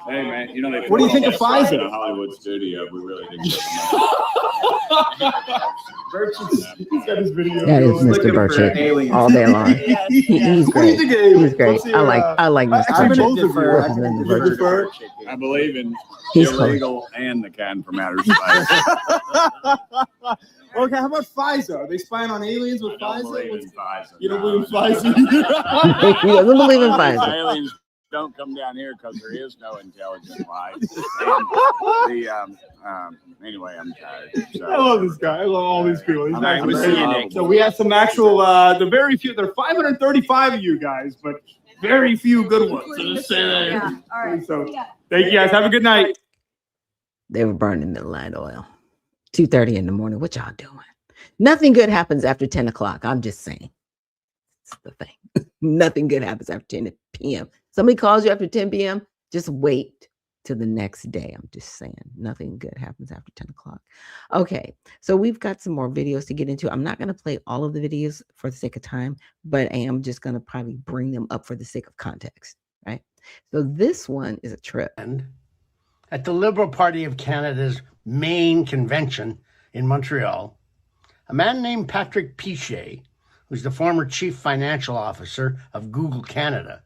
Hey man, what do you think of FISA? In a Hollywood studio, we really didn't get He's got his video. That is Mr. Burchett all day long. He's great. He's great. I like Mr. Burchett. I believe in He's illegal and the kind for matters of Okay, how about FISA? Are they spying on aliens with FISA? believe in FISA. You don't believe in FISA? He doesn't believe in FISA. Aliens don't come down here because there is no intelligent life. Anyway, I'm tired. So. I love this guy. I love all these people. He's I'm nice. seeing Nick. So we have some actual, the very few, there are 535 of you guys, but very few good ones. So just say that. Yeah. All right. So thank you guys. Have a good night. They were burning midnight oil. 2:30 in the morning. What y'all doing? Nothing good happens after 10 o'clock. I'm just saying. It's the thing. Nothing good happens after 10 p.m. Somebody calls you after 10 p.m., just wait till the next day. I'm just saying. Nothing good happens after 10 o'clock. Okay, so we've got some more videos to get into. I'm not going to play all of the videos for the sake of time, but I am just going to probably bring them up for the sake of context, right? So this one is a trip. At the Liberal Party of Canada's main convention in Montreal, a man named Patrick Piché, who's the former chief financial officer of Google Canada,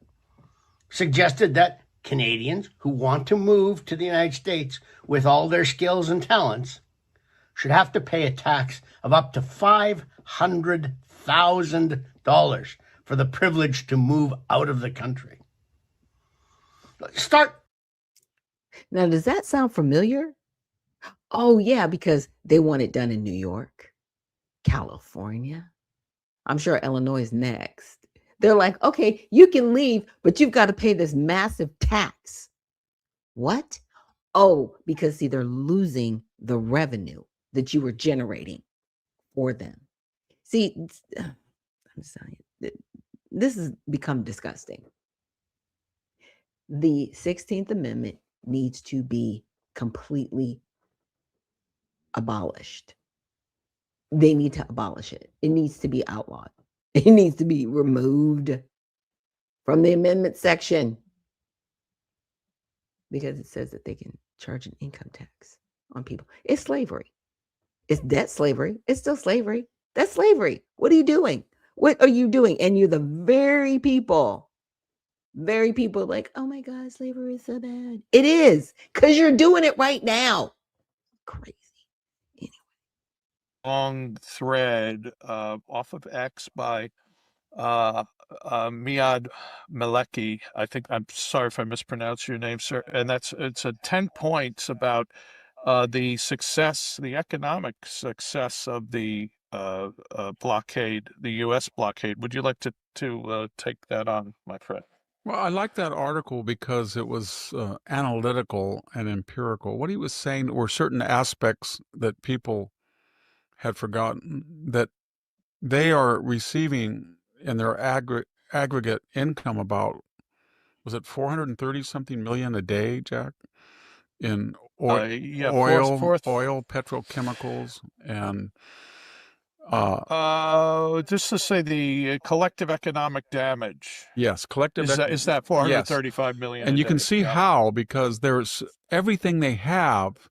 suggested that Canadians who want to move to the United States with all their skills and talents should have to pay a tax of up to $500,000 for the privilege to move out of the country. Now, does that sound familiar? Oh, yeah, because they want it done in New York, California. I'm sure Illinois is next. They're like, okay, you can leave, but you've got to pay this massive tax. What? Oh, because see, they're losing the revenue that you were generating for them. See, I'm sorry, this has become disgusting. The 16th Amendment needs to be completely abolished. They need to abolish it. It needs to be outlawed. It needs to be removed from the amendment section because it says that they can charge an income tax on people. It's slavery. It's debt slavery. It's still slavery. That's slavery. What are you doing? What are you doing? And you're the very people like, oh my God, slavery is so bad. It is, because you're doing it right now. Crazy. Long thread off of X by Miad Maleki. I think, I'm sorry if I mispronounce your name, sir. And it's a 10 points about the success, the economic success of the blockade, the U.S. blockade. Would you like to take that on, my friend? Well, I like that article because it was analytical and empirical. What he was saying were certain aspects that people had forgotten that they are receiving in their aggregate income about, was it 430 something million a day, Jack? In Yeah, oil, fourth. petrochemicals, and just to say the collective economic damage. yes, collective is that 435 yes. million. And a you can day. see how, because there's everything they have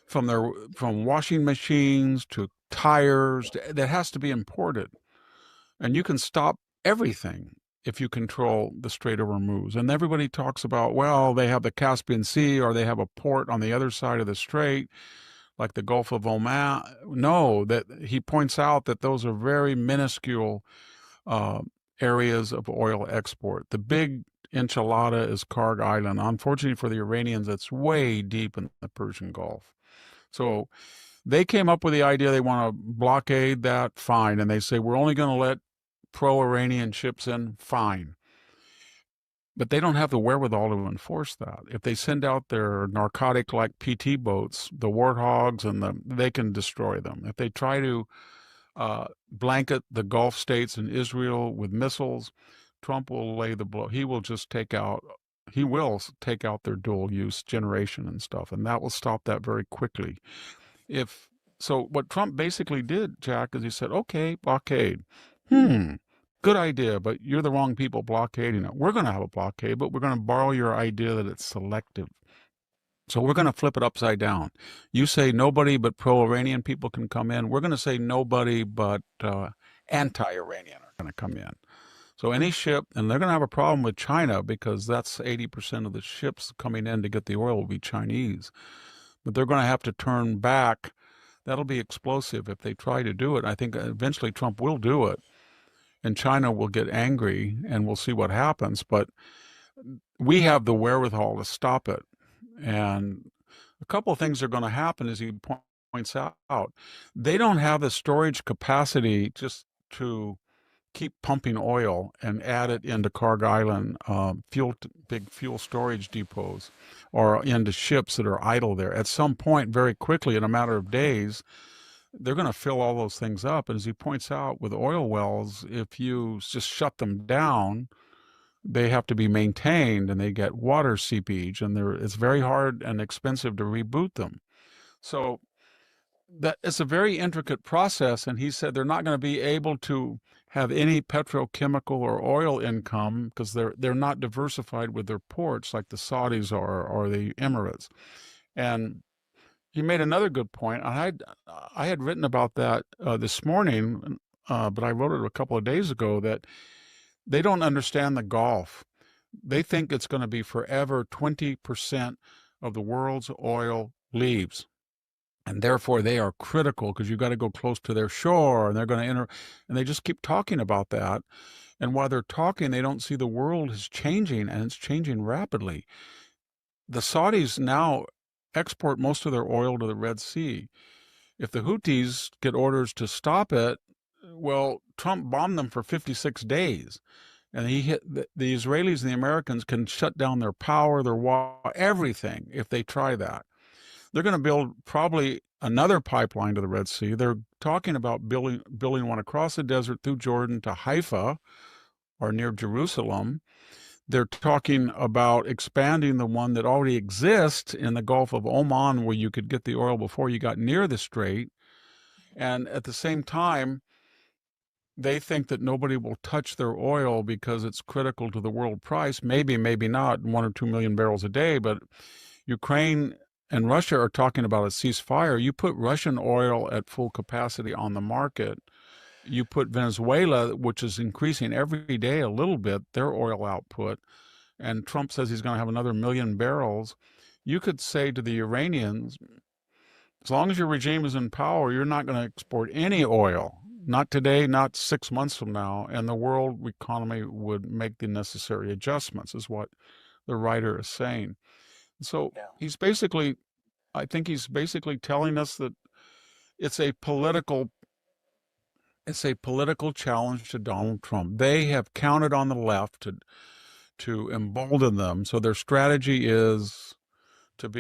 from washing machines to tires that has to be imported, and you can stop everything if you control the Strait of Hormuz. And everybody talks about, well, they have the Caspian Sea or they have a port on the other side of the strait, like the Gulf of Oman. No, that he points out that those are very minuscule areas of oil export. The big enchilada is Karg Island. Unfortunately for the Iranians, it's way deep in the Persian Gulf. So they came up with the idea they want to blockade that, fine. And they say, we're only going to let pro-Iranian ships in, fine. But they don't have the wherewithal to enforce that. If they send out their narcotic-like PT boats, the warthogs, they can destroy them. If they try to blanket the Gulf states and Israel with missiles, Trump will lay the blow. He will take out their dual-use generation and stuff, and that will stop that very quickly. So what Trump basically did, Jack, is he said, okay, blockade. Good idea, but you're the wrong people blockading it. We're going to have a blockade, but we're going to borrow your idea that it's selective. So we're going to flip it upside down. You say nobody but pro-Iranian people can come in. We're going to say nobody but anti-Iranian are going to come in. So any ship, and they're going to have a problem with China because that's 80% of the ships coming in to get the oil will be Chinese. But they're going to have to turn back. That'll be explosive if they try to do it. I think eventually Trump will do it, and China will get angry, and we'll see what happens. But we have the wherewithal to stop it. And a couple of things are going to happen, as he points out. They don't have the storage capacity just to keep pumping oil and add it into Karg Island, big fuel storage depots, or into ships that are idle there. At some point, very quickly, in a matter of days, they're going to fill all those things up. And as he points out, with oil wells, if you just shut them down, they have to be maintained and they get water seepage, and it's very hard and expensive to reboot them. So that it's a very intricate process. And he said they're not going to be able to have any petrochemical or oil income because they're not diversified with their ports like the Saudis are or the Emirates. And he made another good point. I had written about that this morning, but I wrote it a couple of days ago, that they don't understand the Gulf. They think it's going to be forever 20% of the world's oil leaves. And therefore they are critical because you've got to go close to their shore, and they're going to and they just keep talking about that. And while they're talking, they don't see the world is changing, and it's changing rapidly. The Saudis now export most of their oil to the Red Sea. If the Houthis get orders to stop it, well, Trump bombed them for 56 days. And he hit the Israelis and the Americans can shut down their power, their water, everything if they try that. They're going to build probably another pipeline to the Red Sea. They're talking about building one across the desert through Jordan to Haifa or near Jerusalem. They're talking about expanding the one that already exists in the Gulf of Oman, where you could get the oil before you got near the strait. And at the same time, they think that nobody will touch their oil because it's critical to the world price. Maybe, maybe not 1 or 2 million barrels a day, but Ukraine and Russia are talking about a ceasefire. You put Russian oil at full capacity on the market. You put Venezuela, which is increasing every day a little bit, their oil output, and Trump says he's going to have another 1 million barrels. You could say to the Iranians, as long as your regime is in power, you're not going to export any oil. Not today, not 6 months from now, and the world economy would make the necessary adjustments, is what the writer is saying. So he's basically, I think he's basically telling us that it's a political challenge to Donald Trump. They have counted on the left to embolden them. So their strategy is to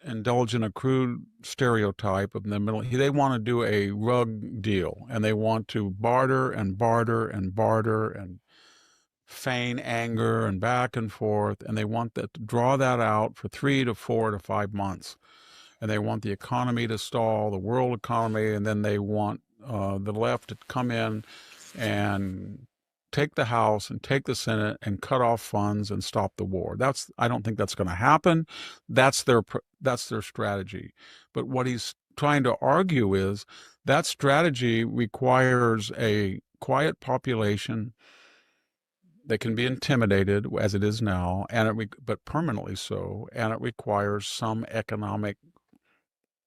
indulge in a crude stereotype of the middle. They want to do a rug deal, and they want to barter and barter and barter and feign anger and back and forth, and they want to draw that out for 3 to 4 to 5 months. And they want the economy to stall, the world economy, and then they want the left to come in and take the House and take the Senate and cut off funds and stop the war. I don't think that's going to happen. That's their strategy. But what he's trying to argue is that strategy requires a quiet population that can be intimidated, as it is now, but permanently so, and it requires some economic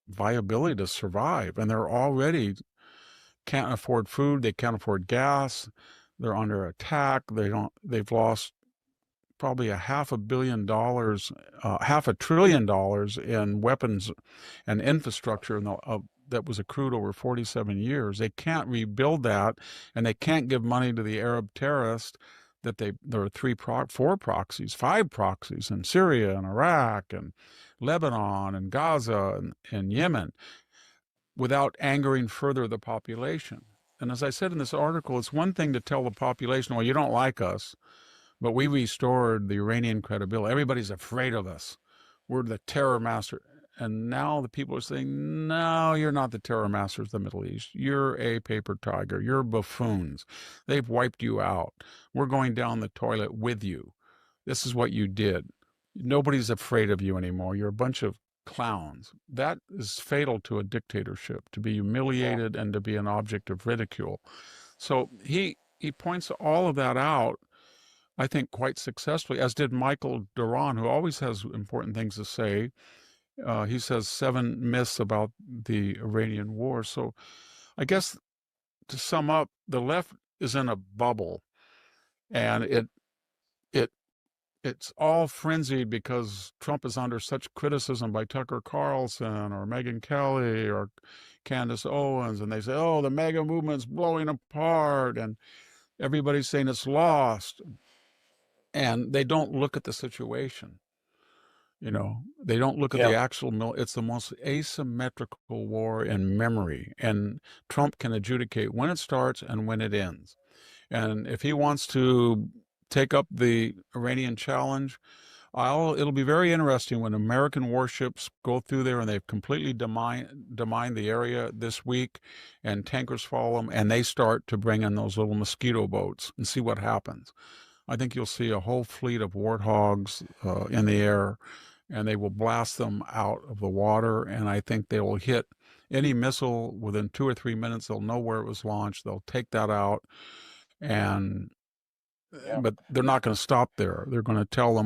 viability to survive. And they're already can't afford food, they can't afford gas, they're under attack, they've lost probably $500 million, $500 billion in weapons and infrastructure that was accrued over 47 years. They can't rebuild that, and they can't give money to the Arab terrorists that there are 4 proxies, 5 proxies in Syria and Iraq and Lebanon and Gaza and Yemen, without angering further the population. And as I said in this article, it's one thing to tell the population, well, you don't like us, but we restored the Iranian credibility. Everybody's afraid of us. We're the terror master. And now the people are saying, no, you're not the terror masters of the Middle East. You're a paper tiger. You're buffoons. They've wiped you out. We're going down the toilet with you. This is what you did. Nobody's afraid of you anymore. You're a bunch of clowns. That is fatal to a dictatorship, to be humiliated and to be an object of ridicule. So he points all of that out, I think, quite successfully, as did Michael Duran, who always has important things to say. He says 7 myths about the Iranian war. So I guess to sum up, the left is in a bubble, and it's all frenzied because Trump is under such criticism by Tucker Carlson or Megyn Kelly or Candace Owens, and they say, oh, the MAGA movement's blowing apart, and everybody's saying it's lost. And they don't look at the situation. They don't look at the actual it's the most asymmetrical war in memory, and Trump can adjudicate when it starts and when it ends. And if he wants to take up the Iranian challenge, it'll be very interesting when American warships go through there and they've completely demined the area this week, and tankers follow them, and they start to bring in those little mosquito boats and see what happens. I think you'll see a whole fleet of warthogs in the air, and they will blast them out of the water, and I think they will hit any missile within 2 or 3 minutes. They'll know where it was launched. They'll take that out, but they're not going to stop there. They're going to tell them.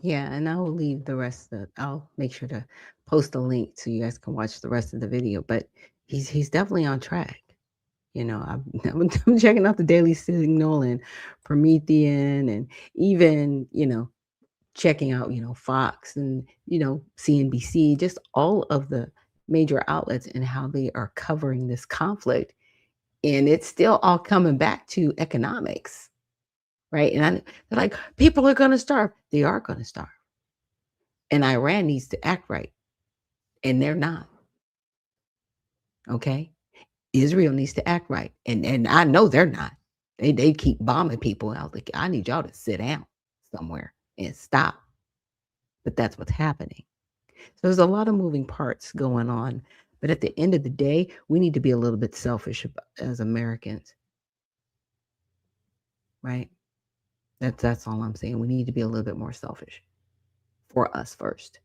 Yeah, and I'll leave I'll make sure to post a link so you guys can watch the rest of the video, but he's definitely on track. You know, I'm checking out the Daily Signal and Promethean, and even, checking out, Fox and, CNBC, just all of the major outlets and how they are covering this conflict. And it's still all coming back to economics, right? And they're like, people are going to starve. They are going to starve. And Iran needs to act right. And they're not. Okay? Israel needs to act right. And I know they're not. They keep bombing people out. Like, I need y'all to sit down somewhere and stop. But that's what's happening. So there's a lot of moving parts going on. But at the end of the day, we need to be a little bit selfish as Americans. Right? That's all I'm saying. We need to be a little bit more selfish for us first.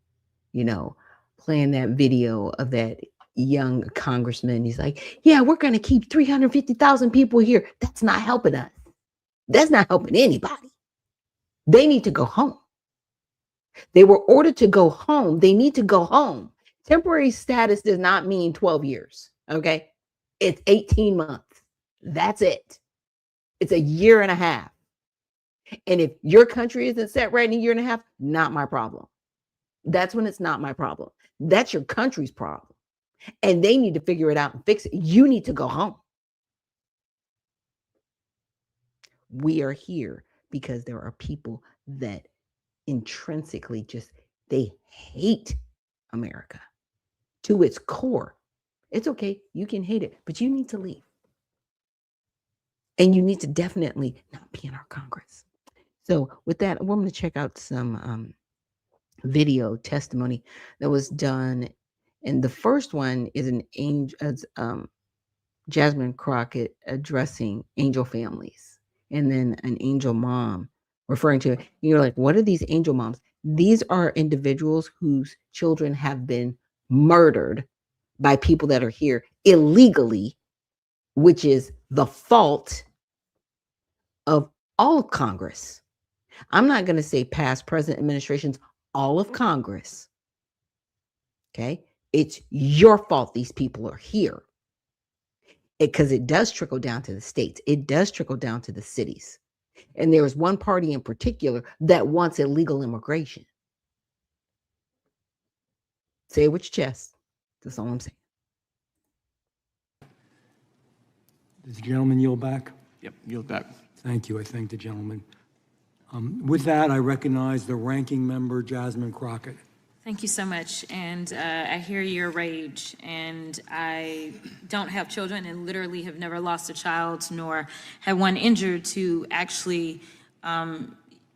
Playing that video of that young congressman. He's like, yeah, we're going to keep 350,000 people here. That's not helping us. That's not helping anybody. They need to go home. They were ordered to go home. They need to go home. Temporary status does not mean 12 years. Okay. It's 18 months. That's it. It's a year and a half. And if your country isn't set right in a year and a half, not my problem. That's when it's not my problem. That's your country's problem. And they need to figure it out and fix it. You need to go home. We are here because there are people that intrinsically they hate America to its core. It's okay. You can hate it, but you need to leave. And you need to definitely not be in our Congress. So with that, we're going to check out some video testimony that was done. And the first one is Jasmine Crockett addressing angel families, and then an angel mom referring to, you're like, what are these angel moms? These are individuals whose children have been murdered by people that are here illegally, which is the fault of all of Congress. I'm not going to say past, present administrations, all of Congress. Okay. It's your fault these people are here. Because it does trickle down to the states. It does trickle down to the cities. And there is one party in particular that wants illegal immigration. Say it with your chest. That's all I'm saying. Does the gentleman yield back? Yep, yield back. Thank you. I thank the gentleman. With that, I recognize the ranking member, Jasmine Crockett. Thank you so much. And I hear your rage, and I don't have children and literally have never lost a child nor had one injured to actually,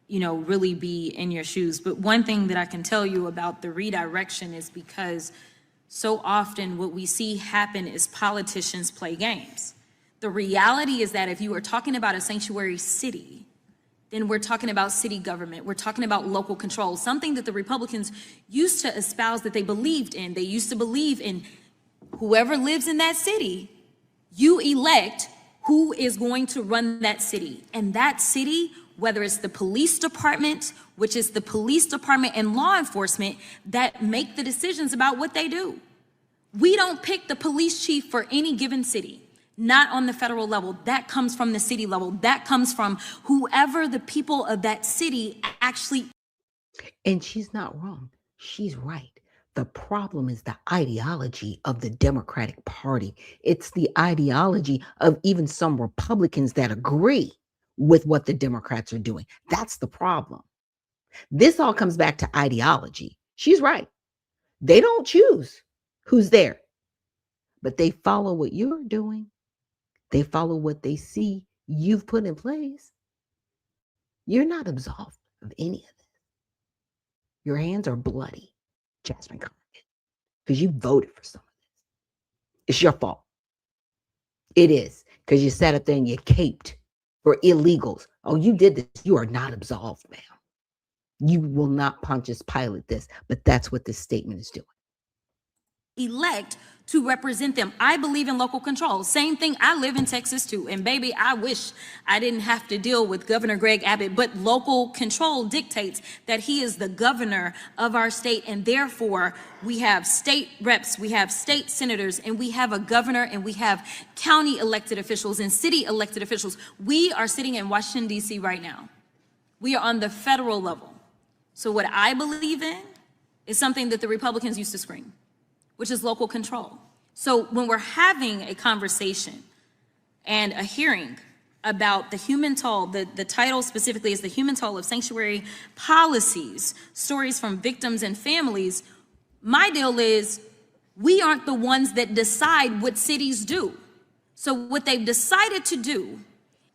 really be in your shoes. But one thing that I can tell you about the redirection is because so often what we see happen is politicians play games. The reality is that if you are talking about a sanctuary city, then we're talking about city government. We're talking about local control, something that the Republicans used to espouse that they believed in. They used to believe in whoever lives in that city, you elect who is going to run that city. And that city, whether it's the police department, which is the police department and law enforcement that make the decisions about what they do. We don't pick the police chief for any given city. Not on the federal level. That comes from the city level. That comes from whoever the people of that city actually. And she's not wrong. She's right. The problem is the ideology of the Democratic Party. It's the ideology of even some Republicans that agree with what the Democrats are doing. That's the problem. This all comes back to ideology. She's right. They don't choose who's there, but they follow what you're doing. They follow what they see you've put in place. You're not absolved of any of this. Your hands are bloody, Jasmine Crockett, because you voted for some of this. It's your fault. It is, because you sat up there and you caped for illegals. Oh, you did this. You are not absolved, ma'am. You will not Pontius Pilate this, but that's what this statement is doing. Elect to represent them. I believe in local control. Same thing, I live in Texas too. And baby, I wish I didn't have to deal with Governor Greg Abbott, but local control dictates that he is the governor of our state. And therefore we have state reps, we have state senators, and we have a governor, and we have county elected officials and city elected officials. We are sitting in Washington, DC right now. We are on the federal level. So what I believe in is something that the Republicans used to scream, which is local control. So when we're having a conversation and a hearing about the human toll, the title specifically is the human toll of sanctuary policies, stories from victims and families, my deal is we aren't the ones that decide what cities do. So what they've decided to do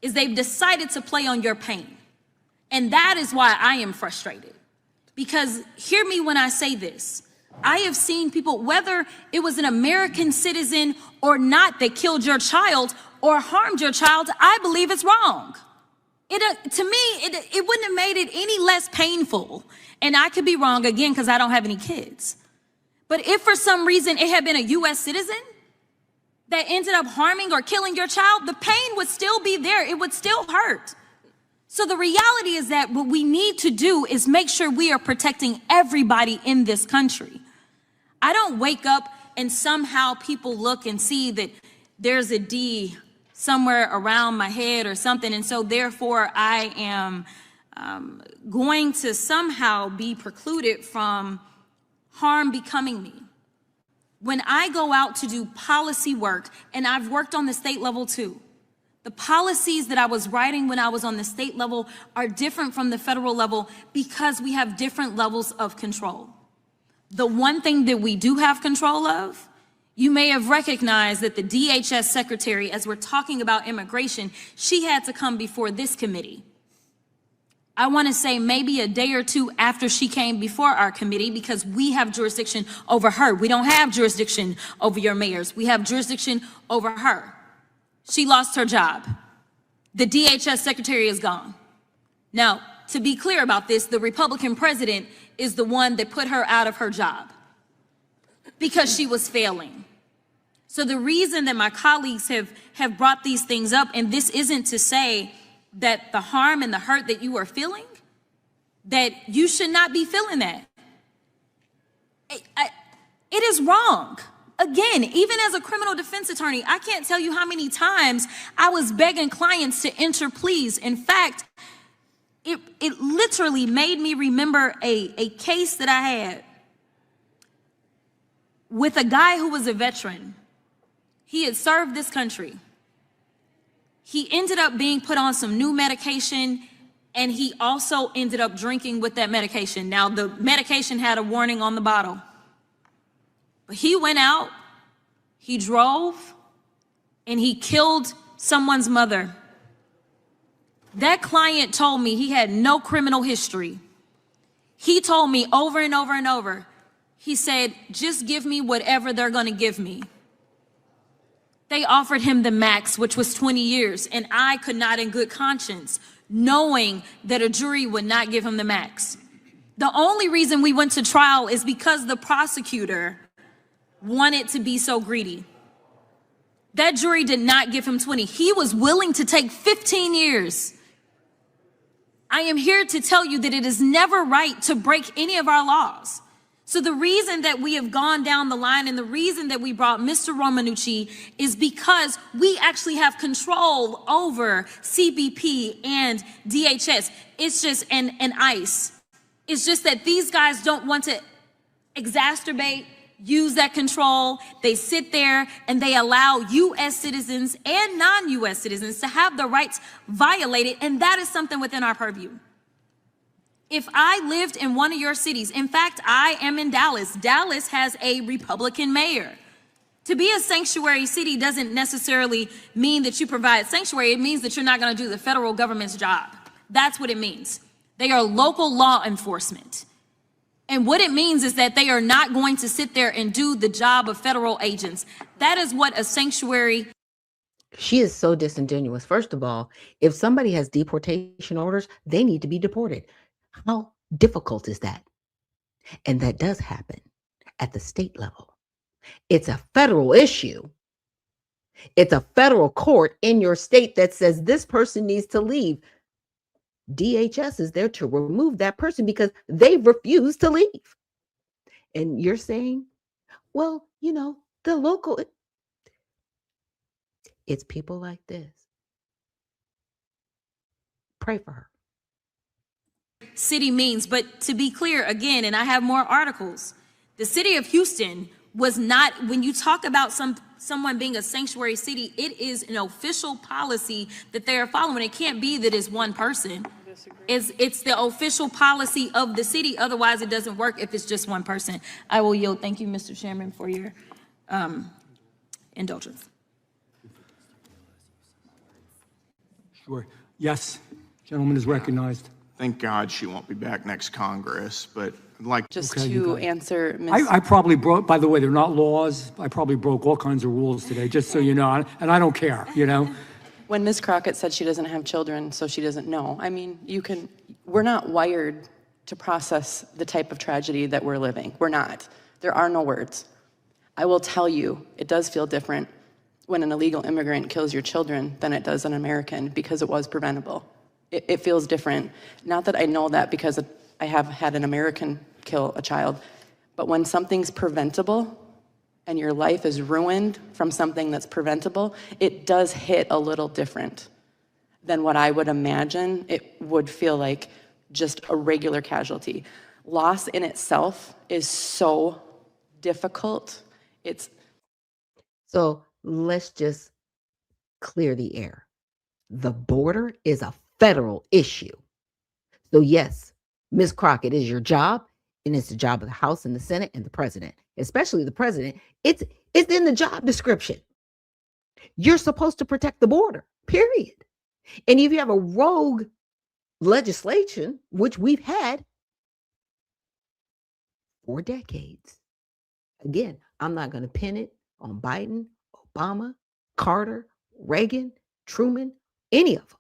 is they've decided to play on your pain. And that is why I am frustrated. Because hear me when I say this. I have seen people, whether it was an American citizen or not, that killed your child or harmed your child, I believe it's wrong. To me, it wouldn't have made it any less painful. And I could be wrong again because I don't have any kids. But if for some reason it had been a US citizen that ended up harming or killing your child, the pain would still be there. It would still hurt. So the reality is that what we need to do is make sure we are protecting everybody in this country. I don't wake up and somehow people look and see that there's a D somewhere around my head or something, and so therefore I am going to somehow be precluded from harm becoming me. When I go out to do policy work, and I've worked on the state level too, the policies that I was writing when I was on the state level are different from the federal level because we have different levels of control. The one thing that we do have control of, you may have recognized that the DHS secretary, as we're talking about immigration, she had to come before this committee. I want to say maybe a day or two after she came before our committee, because we have jurisdiction over her. We don't have jurisdiction over your mayors. We have jurisdiction over her. She lost her job. The DHS secretary is gone. Now, to be clear about this, the Republican president is the one that put her out of her job because she was failing. So the reason that my colleagues have brought these things up, and this isn't to say that the harm and the hurt that you are feeling, that you should not be feeling that. It is wrong. Again, even as a criminal defense attorney, I can't tell you how many times I was begging clients to enter pleas. In fact, it literally made me remember a case that I had with a guy who was a veteran. He had served this country. He ended up being put on some new medication, and he also ended up drinking with that medication. Now, the medication had a warning on the bottle. But he went out, he drove, and he killed someone's mother. That client told me he had no criminal history. He told me over and over and over, he said, just give me whatever they're gonna give me. They offered him the max, which was 20 years, and I could not in good conscience, knowing that a jury would not give him the max. The only reason we went to trial is because the prosecutor wanted to be so greedy. That jury did not give him 20. He was willing to take 15 years. I am here to tell you that it is never right to break any of our laws. So the reason that we have gone down the line and the reason that we brought Mr. Romanucci is because we actually have control over CBP and DHS. It's just, and ICE. It's just that these guys don't want to exacerbate, use that control. They sit there and they allow U.S. citizens and non-U.S. citizens to have their rights violated, and that is something within our purview. If I lived in one of your cities, in fact, I am in Dallas. Dallas has a Republican mayor. To be a sanctuary city doesn't necessarily mean that you provide sanctuary. It means that you're not going to do the federal government's job. That's what it means. They are local law enforcement. And what it means is that they are not going to sit there and do the job of federal agents. That is what a sanctuary. She is so disingenuous. First of all, if somebody has deportation orders, they need to be deported. How difficult is that? And that does happen at the state level. It's a federal issue. It's a federal court in your state that says this person needs to leave. DHS is there to remove that person because they refuse to leave. And you're saying, well, the local, it's people like this. Pray for her. City means, but to be clear again, and I have more articles, the city of Houston was not, when you talk about someone being a sanctuary city, it is an official policy that they are following. It can't be that it's one person. It's the official policy of the city. Otherwise, it doesn't work if it's just one person. I will yield. Thank you, Mr. Chairman, for your indulgence. Sure. Yes, gentleman is recognized. Thank God she won't be back next Congress, but like Just Okay, you to got it. answer Ms. I probably broke, by the way, they're not laws. I probably broke all kinds of rules today, just so you know, and I don't care, When Ms. Crockett said she doesn't have children, so she doesn't know, I mean, we're not wired to process the type of tragedy that we're living. We're not. There are no words. I will tell you, it does feel different when an illegal immigrant kills your children than it does an American because it was preventable. It feels different. Not that I know that because I have had an American kill a child, but when something's preventable and your life is ruined from something that's preventable, it does hit a little different than what I would imagine it would feel like just a regular casualty. Loss in itself is so difficult. So let's just clear the air. The border is a federal issue. So yes, Ms. Crockett, is your job, and it's the job of the House and the Senate and the president, especially the president. It's in the job description. You're supposed to protect the border, period. And if you have a rogue legislation, which we've had for decades, again, I'm not going to pin it on Biden, Obama, Carter, Reagan, Truman, any of them.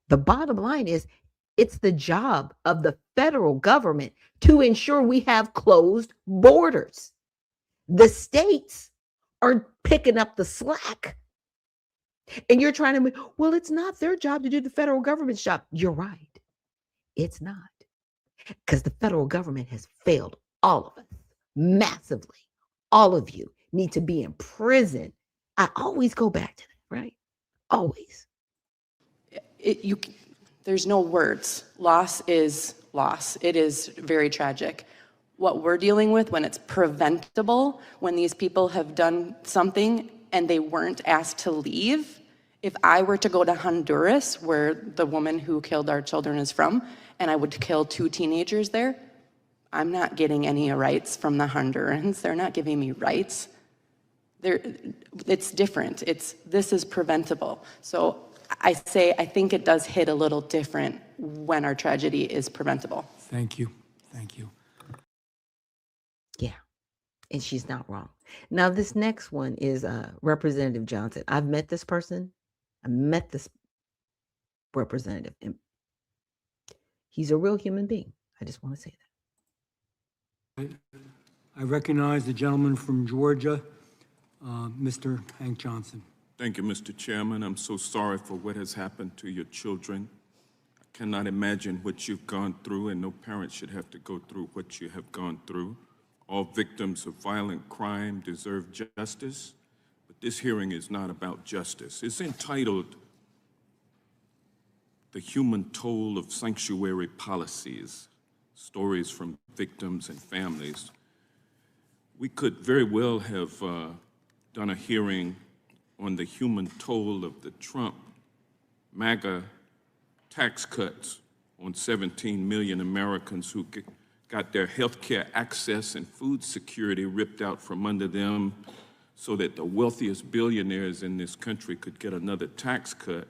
The bottom line is, it's the job of the federal government to ensure we have closed borders. The states are picking up the slack. And you're trying to, well, it's not their job to do the federal government's job. You're right. It's not. Because the federal government has failed all of us massively. All of you need to be in prison. I always go back to that, right? Always. There's no words. Loss is loss. It is very tragic. What we're dealing with when it's preventable, when these people have done something and they weren't asked to leave. If I were to go to Honduras, where the woman who killed our children is from, and I would kill 2 teenagers there, I'm not getting any rights from the Hondurans. They're not giving me rights. It's different. This is preventable. So I think it does hit a little different when our tragedy is preventable. Thank you. Thank you. Yeah. And she's not wrong. Now, this next one is Representative Johnson. I've met this person. I met this representative. And he's a real human being. I just want to say that. I recognize the gentleman from Georgia, Mr. Hank Johnson. Thank you, Mr. Chairman. I'm so sorry for what has happened to your children. I cannot imagine what you've gone through, and no parent should have to go through what you have gone through. All victims of violent crime deserve justice, but this hearing is not about justice. It's entitled "The Human Toll of Sanctuary Policies, Stories from Victims and Families." We could very well have done a hearing on the human toll of the Trump MAGA tax cuts on 17 million Americans who got their health care access and food security ripped out from under them so that the wealthiest billionaires in this country could get another tax cut.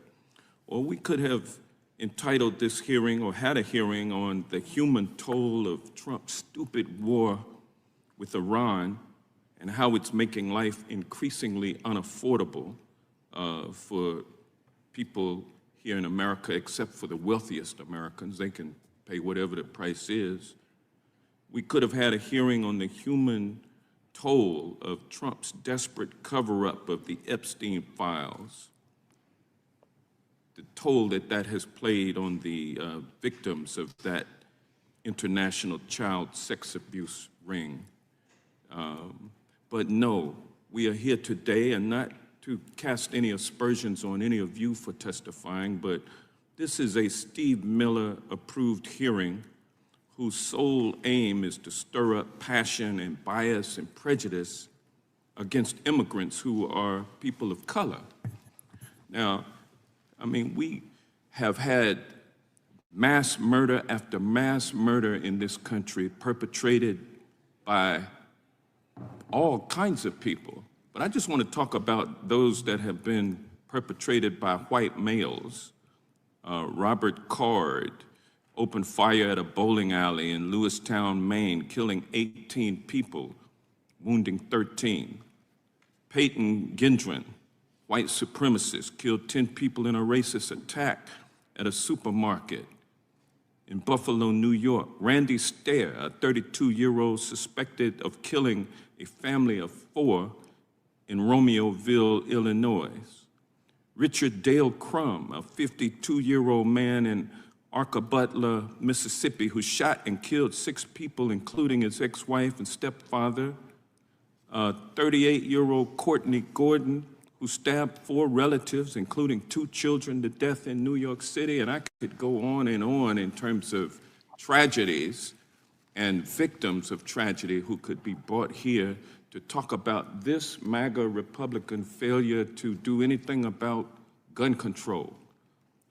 Or we could have entitled this hearing or had a hearing on the human toll of Trump's stupid war with Iran and how it's making life increasingly unaffordable for people here in America, except for the wealthiest Americans. They can pay whatever the price is. We could have had a hearing on the human toll of Trump's desperate cover-up of the Epstein files, the toll that that has played on the victims of that international child sex abuse ring. But no, we are here today, and not to cast any aspersions on any of you for testifying, but this is a Steve Miller-approved hearing whose sole aim is to stir up passion and bias and prejudice against immigrants who are people of color. Now, I mean, we have had mass murder after mass murder in this country perpetrated by all kinds of people. But I just want to talk about those that have been perpetrated by white males. Robert Card opened fire at a bowling alley in Lewistown, Maine, killing 18 people, wounding 13. Peyton Gendron, white supremacist, killed 10 people in a racist attack at a supermarket in Buffalo, New York. Randy Stair, a 32-year-old suspected of killing a family of 4 in Romeoville, Illinois. Richard Dale Crum, a 52-year-old man in Arcabutler, Mississippi, who shot and killed 6 people, including his ex-wife and stepfather. 38-year-old Courtney Gordon, who stabbed 4 relatives, including 2 children, to death in New York City. And I could go on in terms of tragedies and victims of tragedy who could be brought here to talk about this MAGA Republican failure to do anything about gun control.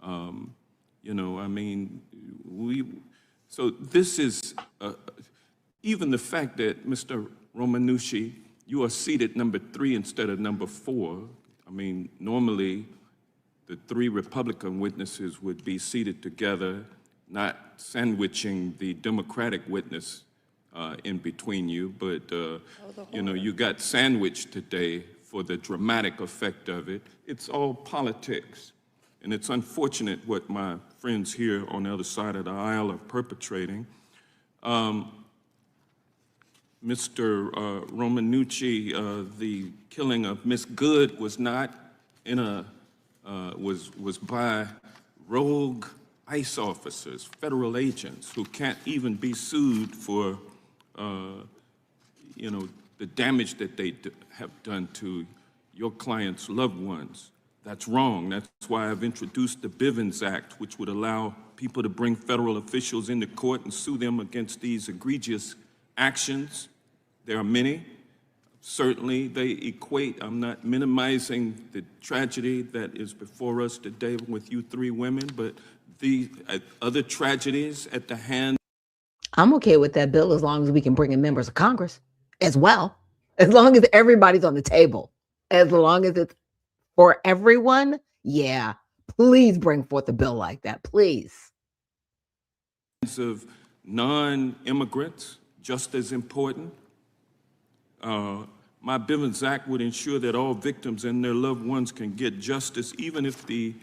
You know, I mean, so this is, even the fact that Mr. Romanucci, you are seated number 3 instead of number 4. I mean, normally the 3 Republican witnesses would be seated together, not sandwiching the Democratic witness in between you, but you know, you got sandwiched today for the dramatic effect of it. It's all politics, and it's unfortunate what my friends here on the other side of the aisle are perpetrating. Mr. Romanucci, the killing of Miss Good was not in a, was by rogue ICE officers, federal agents, who can't even be sued for, you know, the damage that they have done to your clients' loved ones. That's wrong. That's why I've introduced the Bivens Act, which would allow people to bring federal officials into court and sue them against these egregious actions. There are many. Certainly, they equate. I'm not minimizing the tragedy that is before us today with you 3 women, but the other tragedies at the hand. I'm okay with that bill as long as we can bring in members of Congress as well. As long as everybody's on the table. As long as it's for everyone, yeah. Please bring forth a bill like that, please. Of non-immigrants, just as important. My Bivens Act would ensure that all victims and their loved ones can get justice, even if the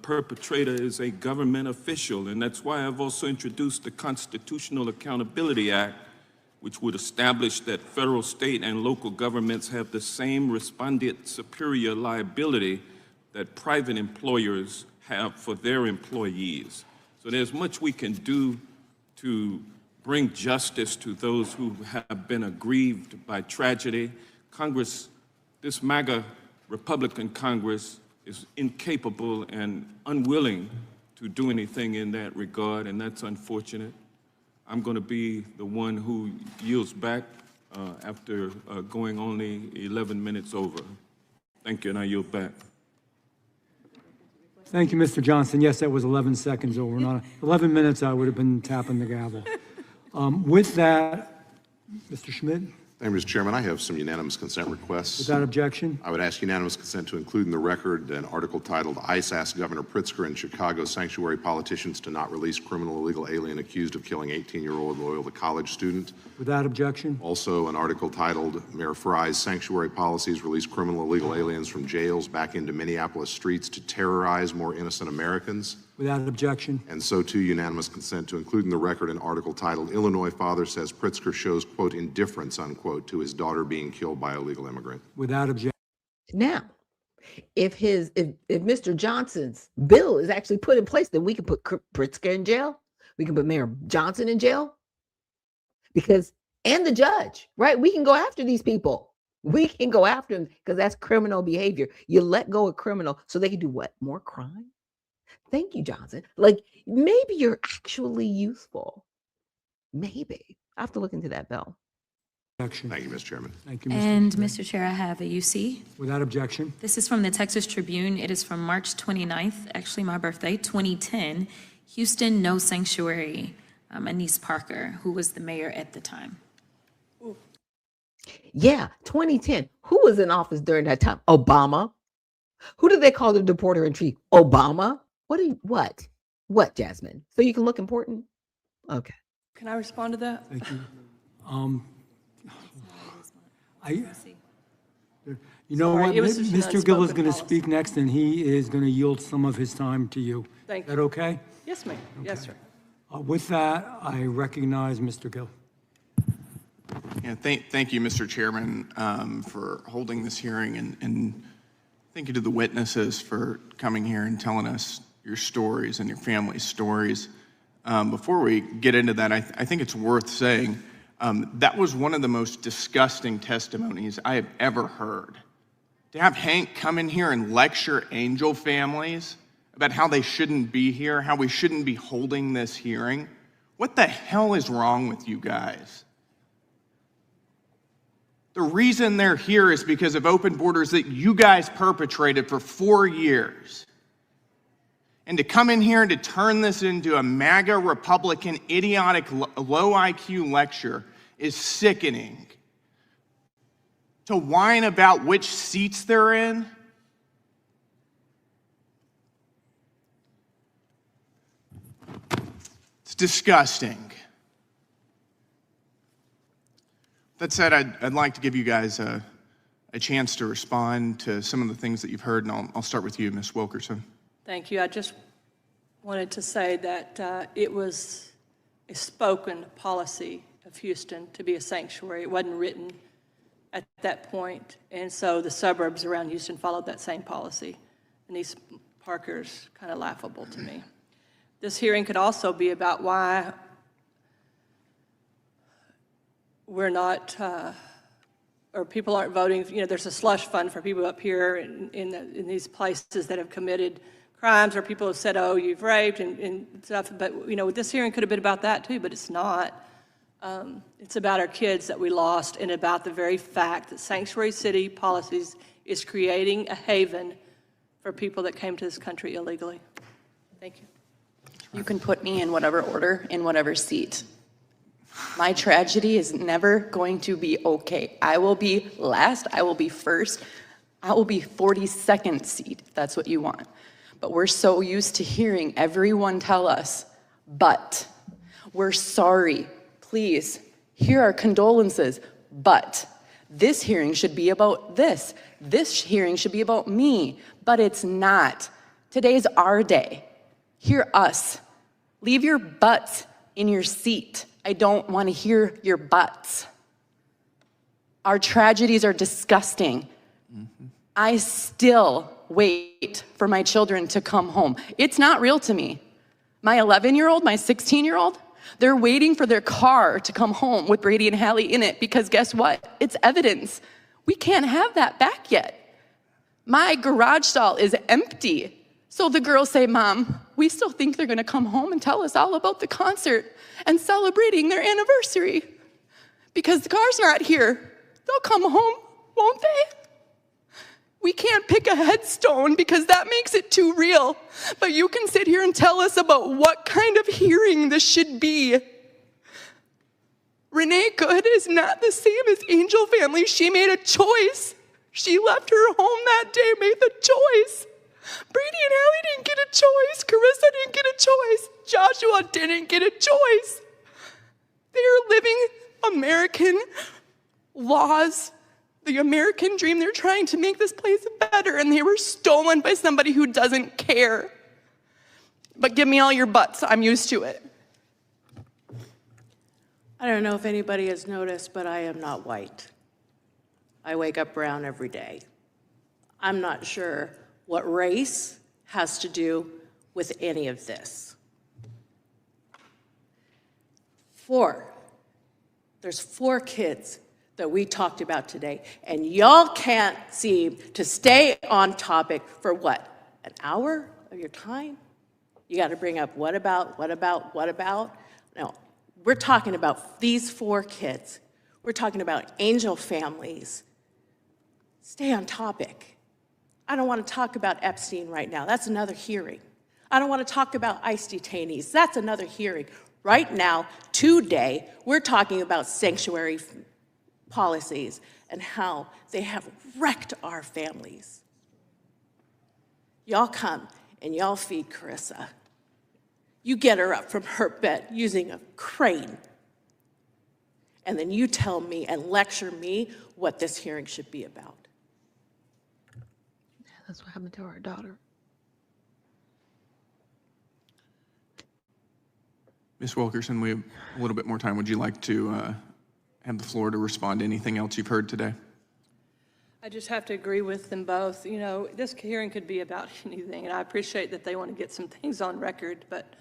perpetrator is a government official. And that's why I've also introduced the Constitutional Accountability Act, which would establish that federal, state, and local governments have the same respondeat superior liability that private employers have for their employees. So there's much we can do to bring justice to those who have been aggrieved by tragedy. Congress, this MAGA Republican Congress, is incapable and unwilling to do anything in that regard, and that's unfortunate. I'm going to be the one who yields back after going only 11 minutes over. Thank you, and I yield back. Thank you, Mr. Johnson. Yes, that was 11 seconds over. Not 11 minutes, I would have been tapping the gavel. With that, Mr. Schmidt. Thank you, Mr. Chairman. I have some unanimous consent requests. Without objection. I would ask unanimous consent to include in the record an article titled ICE asks Governor Pritzker and Chicago sanctuary politicians to not release criminal illegal alien accused of killing 18-year-old Loyola College student. Without objection. Also an article titled Mayor Fry's sanctuary policies release criminal illegal aliens from jails back into Minneapolis streets to terrorize more innocent Americans. Without objection. And so too unanimous consent to include in the record an article titled Illinois Father Says Pritzker Shows, quote, indifference, unquote, to his daughter being killed by illegal immigrant. Without objection. Now, if Mr. Johnson's bill is actually put in place, then we can put Pritzker in jail. We can put Mayor Johnson in jail. And the judge, right? We can go after these people. We can go after them because that's criminal behavior. You let go of criminal so they can do what? More crime? Thank you, Johnson. Like, maybe you're actually useful. Maybe. I have to look into that bill. Objection. Thank you, Mr. Chairman. Thank you, Mr. And Chairman. Mr. Chair, I have a UC. Without objection. This is from the Texas Tribune. It is from March 29th, actually my birthday, 2010. Houston, no sanctuary. Anise Parker, who was the mayor at the time. Yeah, 2010. Who was in office during that time? Obama. Who did they call the deporter in chief? Obama. What, Jasmine? So you can look important? Okay. Can I respond to that? Thank you. You know what? Mr. Gill is going to speak next, and he is going to yield some of his time to you. Thank you. Is that okay? Yes, ma'am. Okay. Yes, sir. With that, I recognize Mr. Gill. Yeah, thank you, Mr. Chairman, for holding this hearing, and thank you to the witnesses for coming here and telling us your stories and your family's stories. Before we get into that, I think it's worth saying that was one of the most disgusting testimonies I have ever heard. To have Hank come in here and lecture angel families about how they shouldn't be here, how we shouldn't be holding this hearing. What the hell is wrong with you guys? The reason they're here is because of open borders that you guys perpetrated for 4 years. And to come in here and to turn this into a MAGA Republican idiotic low IQ lecture is sickening. To whine about which seats they're in, it's disgusting. That said, I'd like to give you guys a chance to respond to some of the things that you've heard, and I'll start with you, Ms. Wilkerson. Thank you. I just wanted to say that it was a spoken policy of Houston to be a sanctuary. It wasn't written at that point, and so the suburbs around Houston followed that same policy. And Anise Parker's kind of laughable to me. This hearing could also be about why we're not, or people aren't voting. You know, there's a slush fund for people up here in these places that have committed crimes, or people have said, oh, you've raped and stuff. But, you know, this hearing could have been about that too, but it's not. It's about our kids that we lost, and about the very fact that Sanctuary City Policies is creating a haven for people that came to this country illegally. Thank you. You can put me in whatever order, in whatever seat. My tragedy is never going to be okay. I will be last, I will be first, I will be 42nd seat, if that's what you want. But we're so used to hearing everyone tell us, but we're sorry, please, here are condolences, but this hearing should be about this. This hearing should be about me, but it's not. Today's our day. Hear us. Leave your butts in your seat. I don't want to hear your butts. Our tragedies are disgusting. I still wait for my children to come home. It's not real to me. My 11-year-old, my 16-year-old, they're waiting for their car to come home with Brady and Hallie in it, because guess what? It's evidence. We can't have that back yet. My garage stall is empty. So the girls say, Mom, we still think they're gonna come home and tell us all about the concert and celebrating their anniversary. Because the car's not here. They'll come home, won't they? We can't pick a headstone because that makes it too real. But you can sit here and tell us about what kind of hearing this should be. Renee Good is not the same as Angel Family. She made a choice. She left her home that day, made the choice. Brady and Hallie didn't get a choice. Carissa didn't get a choice. Joshua didn't get a choice. They are living American laws, the American dream. They're trying to make this place better, and they were stolen by somebody who doesn't care. But give me all your butts. I'm used to it. I don't know if anybody has noticed, but I am not white. I wake up brown every day. I'm not sure what race has to do with any of this. There's 4 kids that we talked about today, and y'all can't seem to stay on topic for what? An hour of your time? You got to bring up what about? No, we're talking about these 4 kids. We're talking about angel families. Stay on topic. I don't want to talk about Epstein right now. That's another hearing. I don't want to talk about ICE detainees. That's another hearing. Right now, today, we're talking about sanctuary policies and how they have wrecked our families. Y'all come and y'all feed Carissa. You get her up from her bed using a crane. And then you tell me and lecture me what this hearing should be about. That's what happened to our daughter. Ms. Wilkerson, we have a little bit more time. Would you like to have the floor to respond to anything else you've heard today? I just have to agree with them both. You know, this hearing could be about anything, and I appreciate that they want to get some things on record, but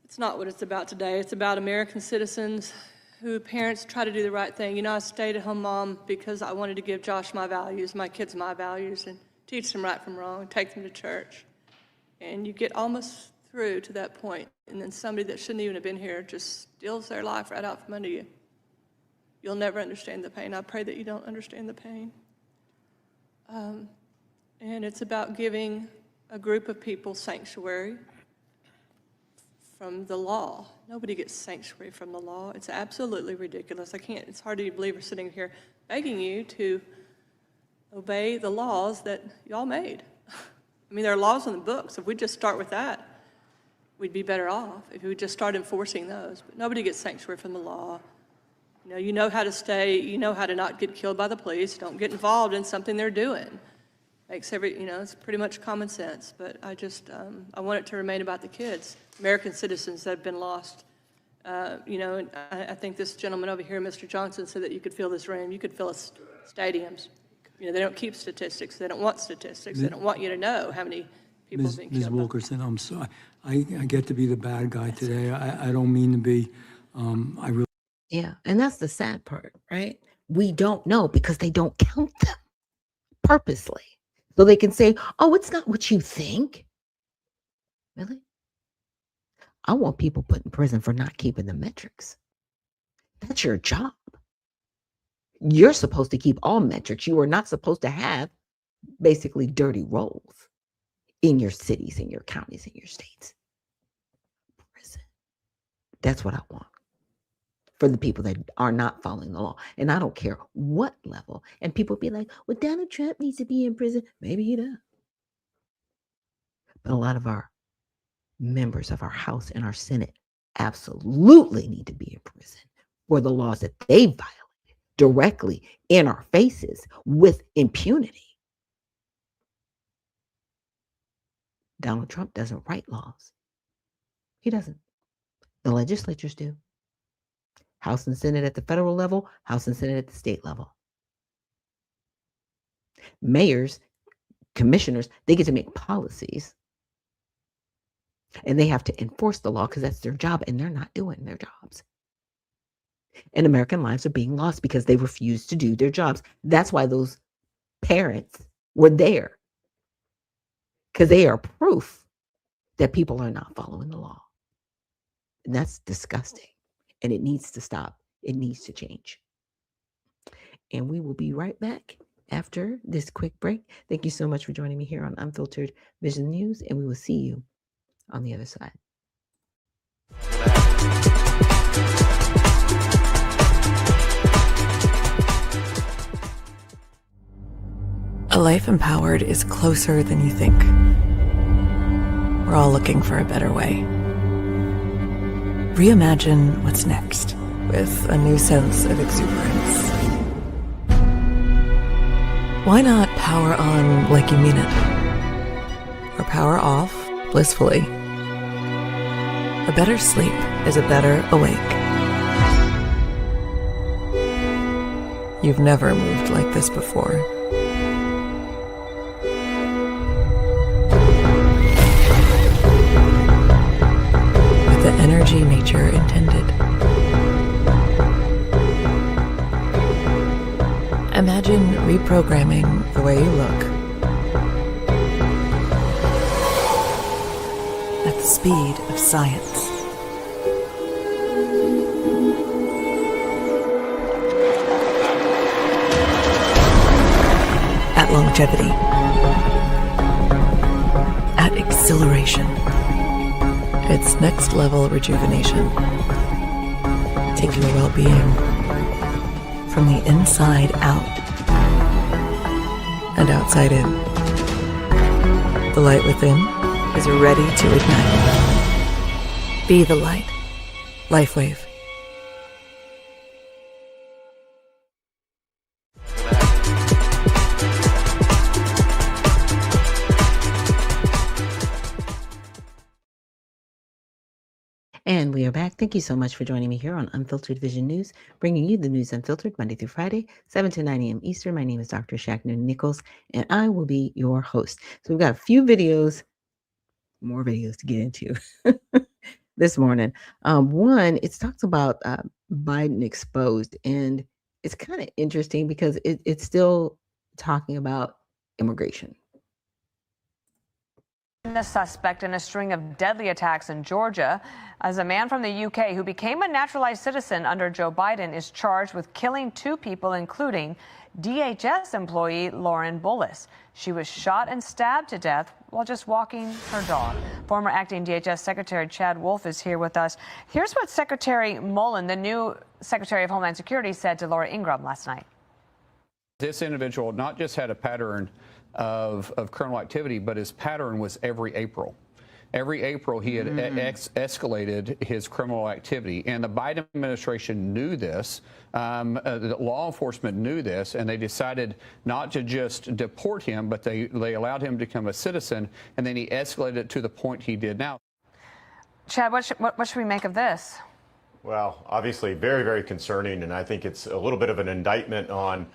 it's not what it's about today. It's about American citizens who parents try to do the right thing. You know, I stayed at home mom because I wanted to give Josh my values, my kids my values, and teach them right from wrong, take them to church. And you get almost through to that point, and then somebody that shouldn't even have been here just steals their life right out from under you. You'll never understand the pain. I pray that you don't understand the pain. And it's about giving a group of people sanctuary from the law. Nobody gets sanctuary from the law. It's absolutely ridiculous. It's hard to believe we're sitting here begging you to obey the laws that y'all made. I mean, there are laws in the books. If we just start with that, we'd be better off if we just start enforcing those. But nobody gets sanctuary from the law. You know how to stay, you know how to not get killed by the police. Don't get involved in something they're doing. It's pretty much common sense. But I want it to remain about the kids, American citizens that have been lost. And I think this gentleman over here, Mr. Johnson, said that you could fill this room. You could fill stadiums. They don't keep statistics. They don't want statistics. They don't want you to know how many people have been killed. Ms. Wilkerson, I'm sorry. I get to be the bad guy today. I don't mean to be. I really. Yeah, and that's the sad part, right? We don't know because they don't count them purposely. So they can say, oh, it's not what you think. Really? I want people put in prison for not keeping the metrics. That's your job. You're supposed to keep all metrics. You are not supposed to have basically dirty roles in your cities, in your counties, in your states. Prison. That's what I want for the people that are not following the law. And I don't care what level. And people be like, well, Donald Trump needs to be in prison. Maybe he does. But a lot of our members of our House and our Senate absolutely need to be in prison for the laws that they violate directly in our faces with impunity. Donald Trump doesn't write laws. He doesn't. The legislatures do. House and Senate at the federal level, House and Senate at the state level. Mayors, commissioners, they get to make policies. And they have to enforce the law because that's their job, and they're not doing their jobs. And American lives are being lost because they refuse to do their jobs. That's why those parents were there. Because they are proof that people are not following the law. And that's disgusting. And it needs to stop. It needs to change. And we will be right back after this quick break. Thank you so much for joining me here on Unfiltered Vision News, and we will see you on the other side. A life empowered is closer than you think. We're all looking for a better way. Reimagine what's next with a new sense of exuberance. Why not power on like you mean it? Or power off blissfully. A better sleep is a better awake. You've never moved like this before. With the energy nature intended. Imagine reprogramming the way you look at the speed of science. At longevity. At exhilaration. It's next level rejuvenation. Take your well-being from the inside out and outside in. The light within is ready to ignite. Be the light. LifeWave. And we are back. Thank you so much for joining me here on Unfiltered Vision News, bringing you the news unfiltered Monday through Friday, 7 to 9 a.m. Eastern. My name is Dr. Ashaki Noni Nichols, and I will be your host. So we've got a few videos, more videos to get into this morning. One, it talks about Biden exposed, and it's kind of interesting because it's still talking about immigration. The suspect in a string of deadly attacks in Georgia, as a man from the UK who became a naturalized citizen under Joe Biden is charged with killing two people, including DHS employee Lauren Bullis. She was shot and stabbed to death while just walking her dog. Former acting DHS Secretary Chad Wolf is here with us. Here's what Secretary Mullen, the new Secretary of Homeland Security, said to Laura Ingraham last night. This individual not just had a pattern of criminal activity, but his pattern was every April. Every April, he had escalated his criminal activity. And the Biden administration knew this. The law enforcement knew this, and they decided not to just deport him, but they allowed him to become a citizen, and then he escalated it to the point he did now. Chad, what should we make of this? Well, obviously very, very concerning, and I think it's a little bit of an indictment on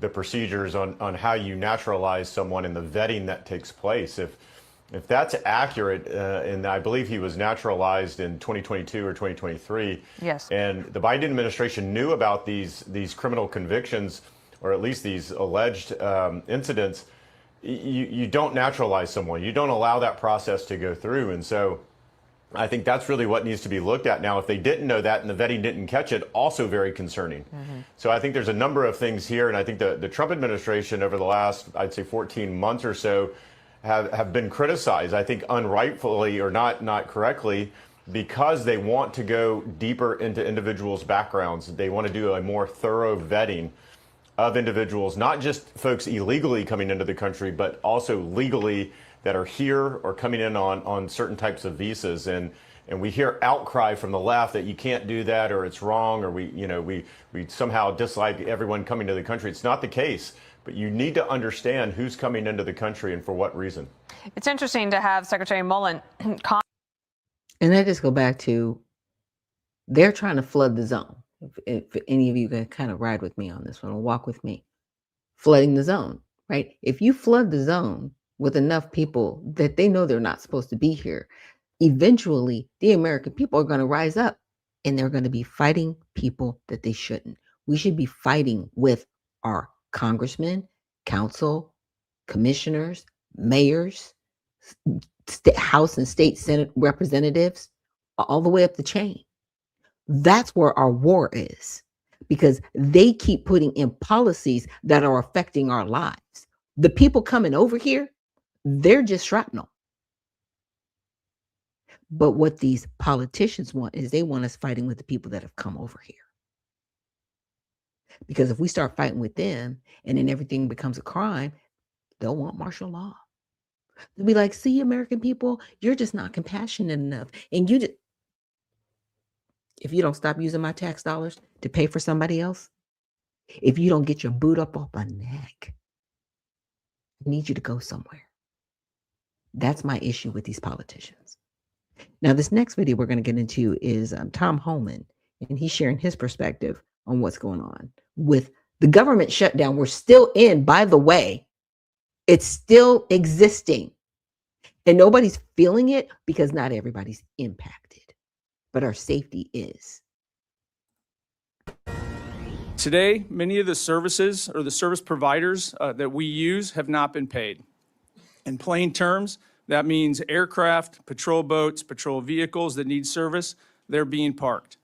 the procedures on how you naturalize someone and the vetting that takes place. If that's accurate, and I believe he was naturalized in 2022 or 2023. Yes. And the Biden administration knew about these criminal convictions, or at least these alleged incidents. You don't naturalize someone. You don't allow that process to go through. And so I think that's really what needs to be looked at now. If they didn't know that and the vetting didn't catch it, also very concerning. So I think there's a number of things here, and I think the Trump administration over the last, I'd say 14 months or so, have been criticized, I think unrightfully or not correctly, because they want to go deeper into individuals' backgrounds. They want to do a more thorough vetting of individuals, not just folks illegally coming into the country, but also legally that are here or coming in on certain types of visas. And we hear outcry from the left that you can't do that, or it's wrong, or we somehow dislike everyone coming to the country. It's not the case, but you need to understand who's coming into the country and for what reason. It's interesting to have Secretary Mullen And I just go back to, they're trying to flood the zone. If any of you can kind of ride with me on this one or walk with me, flooding the zone, right? If you flood the zone with enough people that they know they're not supposed to be here, eventually the American people are going to rise up and they're going to be fighting people that they shouldn't. We should be fighting with our congressmen, council, commissioners, mayors, House and state Senate representatives, all the way up the chain. That's where our war is, because they keep putting in policies that are affecting our lives. The people coming over here, they're just shrapnel. But what these politicians want is they want us fighting with the people that have come over here. Because if we start fighting with them and then everything becomes a crime, they'll want martial law. They'll be like, see, American people, you're just not compassionate enough. And if you don't stop using my tax dollars to pay for somebody else, if you don't get your boot up off my neck, I need you to go somewhere. That's my issue with these politicians. Now, this next video we're going to get into is Tom Homan, and he's sharing his perspective on what's going on with the government shutdown. We're still in, by the way, it's still existing, and nobody's feeling it because not everybody's impacted, but our safety is. Today, many of the services or the service providers that we use have not been paid. In plain terms, that means aircraft, patrol boats, patrol vehicles that need service, they're being parked.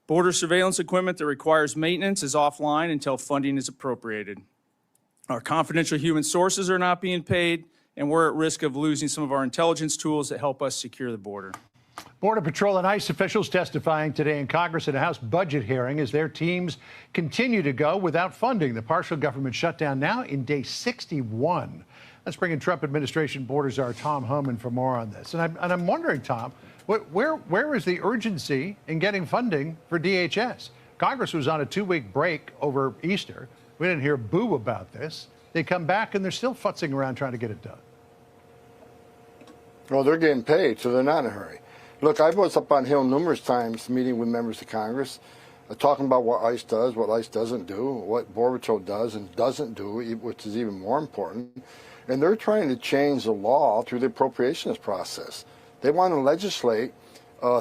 Border surveillance equipment that requires maintenance is offline until funding is appropriated. Our confidential human sources are not being paid, and we're at risk of losing some of our intelligence tools that help us secure the border. Border Patrol and ICE officials testifying today in Congress at a House budget hearing as their teams continue to go without funding. The partial government shutdown now in day 61. Let's bring in Trump administration border czar Tom Homan for more on this. And I'm wondering, Tom, where is the urgency in getting funding for DHS? Congress was on a 2-week break over Easter. We didn't hear boo about this. They come back and they're still futzing around trying to get it done. Well, they're getting paid, so they're not in a hurry. Look, I was up on Hill numerous times meeting with members of Congress, talking about what ICE does, what ICE doesn't do, what Border Patrol does and doesn't do, which is even more important. And they're trying to change the law through the appropriations process. They want to legislate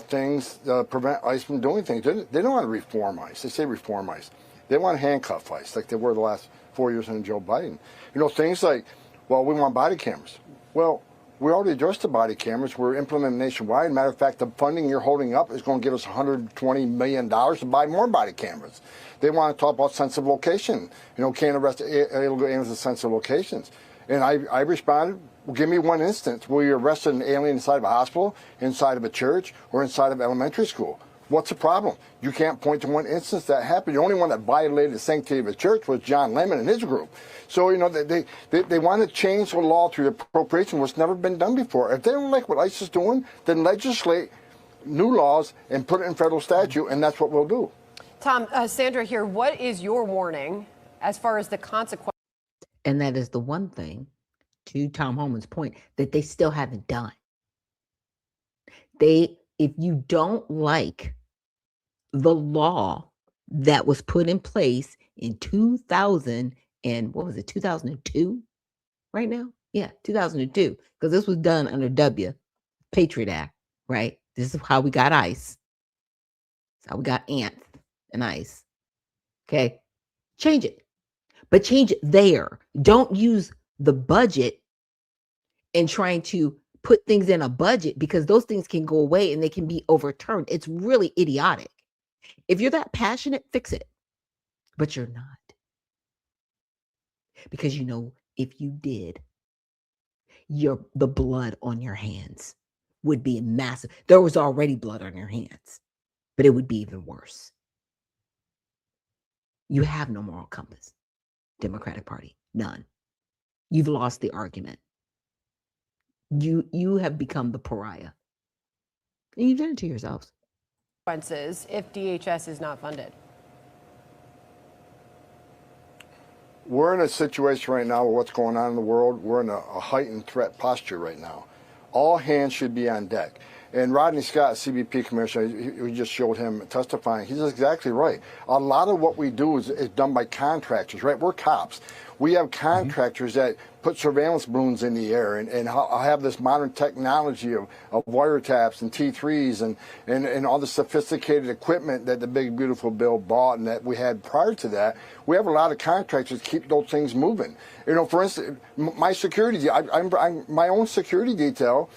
things that prevent ICE from doing things. They don't want to reform ICE. They say reform ICE. They want to handcuff ICE like they were the last 4 years under Joe Biden. You know, things like, well, we want body cameras. Well, we already addressed the body cameras. We're implementing nationwide. Matter of fact, the funding you're holding up is going to give us $120 million to buy more body cameras. They want to talk about sensitive location. You know, can't arrest illegal aliens in sensitive locations. And I responded, well, give me one instance where you arrested an alien inside of a hospital, inside of a church, or inside of elementary school. What's the problem? You can't point to one instance that happened. The only one that violated the sanctity of a church was John Lemon and his group. So, you know, they want to change the law through appropriation, what's never been done before. If they don't like what ICE is doing, then legislate new laws and put it in federal statute, and that's what we'll do. Tom, Sandra here, what is your warning as far as the consequences? And that is the one thing, to Tom Homan's point, that they still haven't done. If you don't like the law that was put in place in 2000 and what was it, 2002 right now? Yeah, 2002, because this was done under Patriot Act, right? This is how we got ICE. That's how we got ANTH and ICE. Okay, change it. But change it there. Don't use the budget and trying to put things in a budget, because those things can go away and they can be overturned. It's really idiotic. If you're that passionate, fix it. But you're not. Because you know, if you did, the blood on your hands would be massive. There was already blood on your hands, but it would be even worse. You have no moral compass, Democratic Party, none. You've lost the argument. You have become the pariah. And you've done it to yourselves. If DHS is not funded? We're in a situation right now with what's going on in the world. We're in a heightened threat posture right now. All hands should be on deck. And Rodney Scott, CBP commissioner, we just showed him testifying. He's exactly right. A lot of what we do is done by contractors, right? We're cops. We have contractors that put surveillance balloons in the air and have this modern technology of wiretaps and T3s and all the sophisticated equipment that the big, beautiful bill bought and that we had prior to that. We have a lot of contractors to keep those things moving. You know, for instance, my security, my own security detail,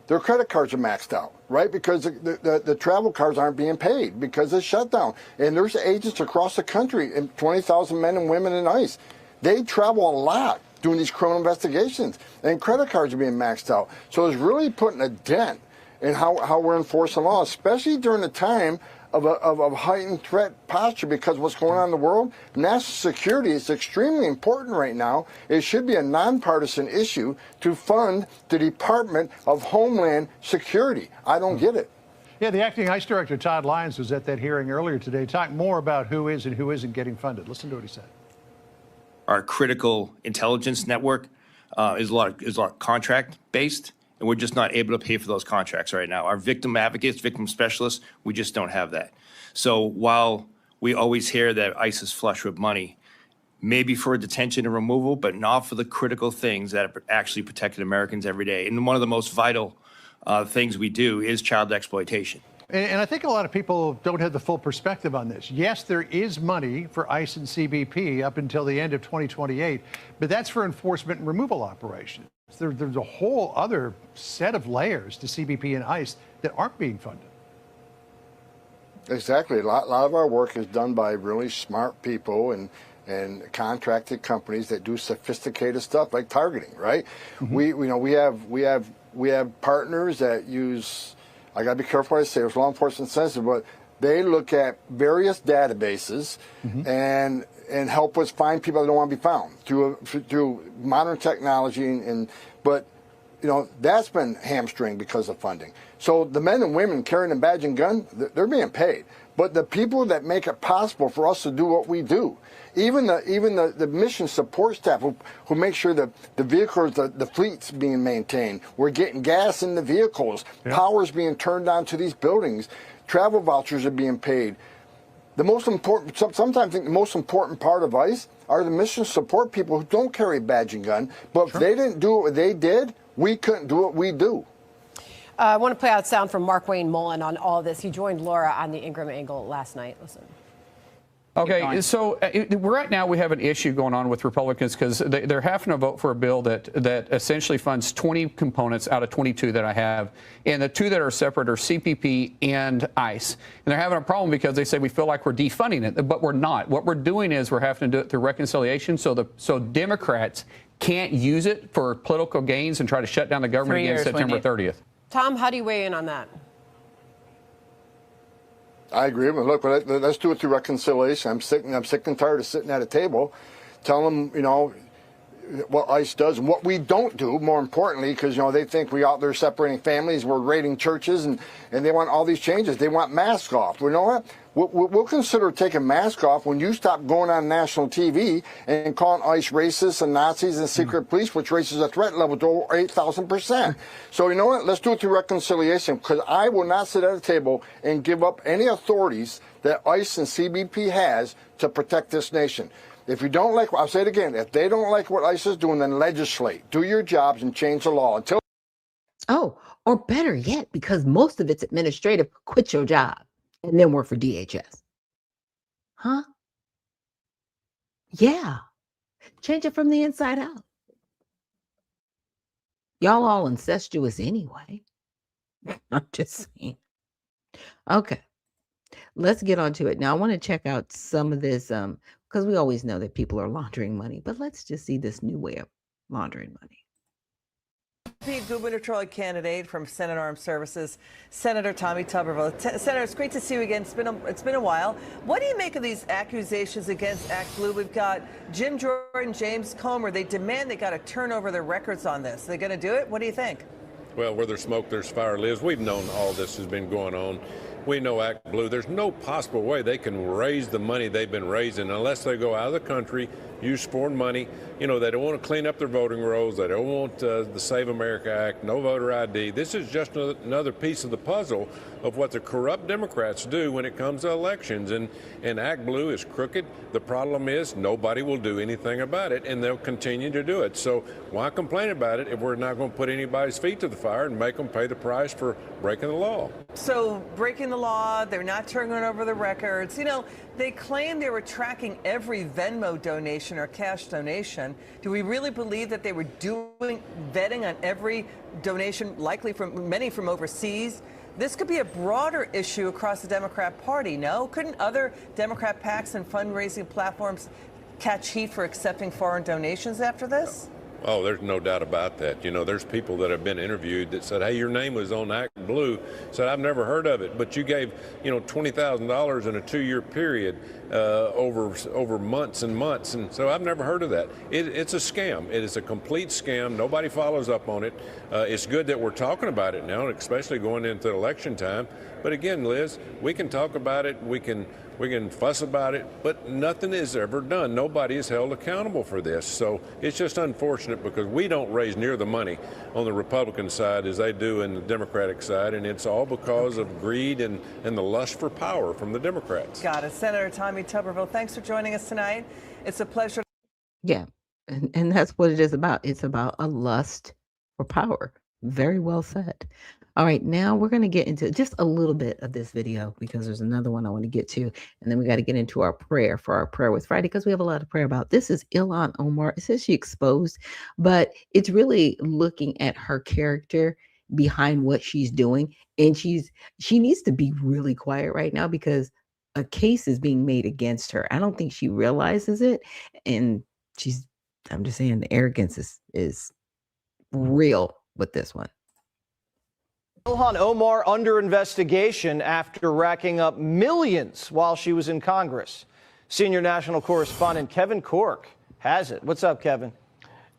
their credit cards are maxed out, right? Because the travel cards aren't being paid because of the shutdown. And there's agents across the country, and 20,000 men and women in ICE. They travel a lot doing these criminal investigations, and credit cards are being maxed out. So it's really putting a dent in how we're enforcing law, especially during the time of a heightened threat posture, because what's going on in the world, national security is extremely important right now. It should be a nonpartisan issue to fund the Department of Homeland Security. I don't get it. Yeah, the acting ICE director, Todd Lyons, was at that hearing earlier today, talking more about who is and who isn't getting funded. Listen to what he said. Our critical intelligence network, is a lot of contract based, and we're just not able to pay for those contracts right now. Our victim advocates, victim specialists, we just don't have that. So while we always hear that ICE is flush with money, maybe for detention and removal, but not for the critical things that are actually protecting Americans every day. And one of the most vital things we do is child exploitation. And I think a lot of people don't have the full perspective on this. Yes, there is money for ICE and CBP up until the end of 2028, but that's for enforcement and removal operations. There's a whole other set of layers to CBP and ICE that aren't being funded. Exactly. A lot of our work is done by really smart people and contracted companies that do sophisticated stuff like targeting, right? We have partners that use, I got to be careful what I say, it's law enforcement sensitive, but they look at various databases and help us find people that don't want to be found through modern technology. But that's been hamstringed because of funding. So the men and women carrying a badge and gun, they're being paid. But the people that make it possible for us to do what we do, even the mission support staff who make sure that the vehicles, the fleet's being maintained, we're getting gas in the vehicles, power's being turned on to these buildings, travel vouchers are being paid. The most important, sometimes I think the most important part of ICE are the mission support people who don't carry a badge and gun. But if they didn't do what they did, we couldn't do what we do. I want to play out sound from Mark Wayne Mullen on all this. He joined Laura on the Ingram Angle last night. Listen. Okay, so right now we have an issue going on with Republicans because they're having to vote for a bill that essentially funds 20 components out of 22 that I have, and the two that are separate are CPP and ICE. And they're having a problem because they say we feel like we're defunding it, but we're not. What we're doing is we're having to do it through reconciliation, so Democrats can't use it for political gains and try to shut down the government again September 30th. Tom, how do you weigh in on that? I agree. But look, let's do it through reconciliation. I'm sick and tired of sitting at a table, telling them, what ICE does and what we don't do. More importantly, because they think we out there separating families, we're raiding churches, and they want all these changes. They want masks off. You know what? We'll consider taking masks off when you stop going on national TV and calling ICE racist and Nazis and secret police, which raises the threat level to over 8,000%. So you know what? Let's do it through reconciliation, because I will not sit at a table and give up any authorities that ICE and CBP has to protect this nation. If you don't like, I'll say it again, if they don't like what ICE is doing, then legislate. Do your jobs and change the law. Oh, or better yet, because most of it's administrative, quit your job and then work for DHS. Huh? Yeah. Change it from the inside out. Y'all all incestuous anyway. I'm just saying. Okay. Let's get on to it. Now, I want to check out some of this, because we always know that people are laundering money, but let's just see this new way of laundering money. Gubernatorial candidate from Senate Armed Services, Senator Tommy Tuberville. Senator, it's great to see you again. It's been a while. What do you make of these accusations against Act Blue? We've got Jim Jordan, James Comer. They demand they got to turn over their records on this. Are they going to do it? What do you think? Well, where there's smoke, there's fire, Liz. We've known all this has been going on. We know Act Blue. There's no possible way they can raise the money they've been raising unless they go out of the country, use foreign money. They don't want to clean up their voting rolls. They don't want the Save America Act, no voter ID. This is just another piece of the puzzle of what the corrupt Democrats do when it comes to elections. And Act Blue is crooked. The problem is nobody will do anything about it, and they'll continue to do it. So why complain about it if we're not going to put anybody's feet to the fire and make them pay the price for breaking the law? So breaking the law, they're not turning over the records. They claim they were tracking every Venmo donation or cash donation. Do we really believe that they were doing vetting on every donation, likely many from overseas? This could be a broader issue across the Democrat Party, no? Couldn't other Democrat PACs and fundraising platforms catch heat for accepting foreign donations after this? Oh, there's no doubt about that. There's people that have been interviewed that said, hey, your name was on Act Blue. Said, I've never heard of it, but you gave, $20,000 in a 2-year period over months and months. And so I've never heard of that. It's a scam. It is a complete scam. Nobody follows up on it. It's good that we're talking about it now, especially going into election time. But again, Liz, we can talk about it. We can fuss about it, but nothing is ever done. Nobody is held accountable for this. So it's just unfortunate unfortunate because we don't raise near the money on the Republican side as they do in the Democratic side, and it's all because of greed and the lust for power from the Democrats. Got it. Senator Tommy Tuberville, thanks for joining us tonight. It's a pleasure. Yeah. And that's what it is about. It's about a lust for power. Very well said. All right, now we're going to get into just a little bit of this video because there's another one I want to get to. And then we got to get into our prayer for our Prayer with Friday because we have a lot of prayer about. This is Ilhan Omar. It says she exposed, but it's really looking at her character behind what she's doing. And she needs to be really quiet right now because a case is being made against her. I don't think she realizes it. And I'm just saying the arrogance is real with this one. Ilhan Omar under investigation after racking up millions while she was in Congress. Senior national correspondent Kevin Cork has it. What's up, Kevin?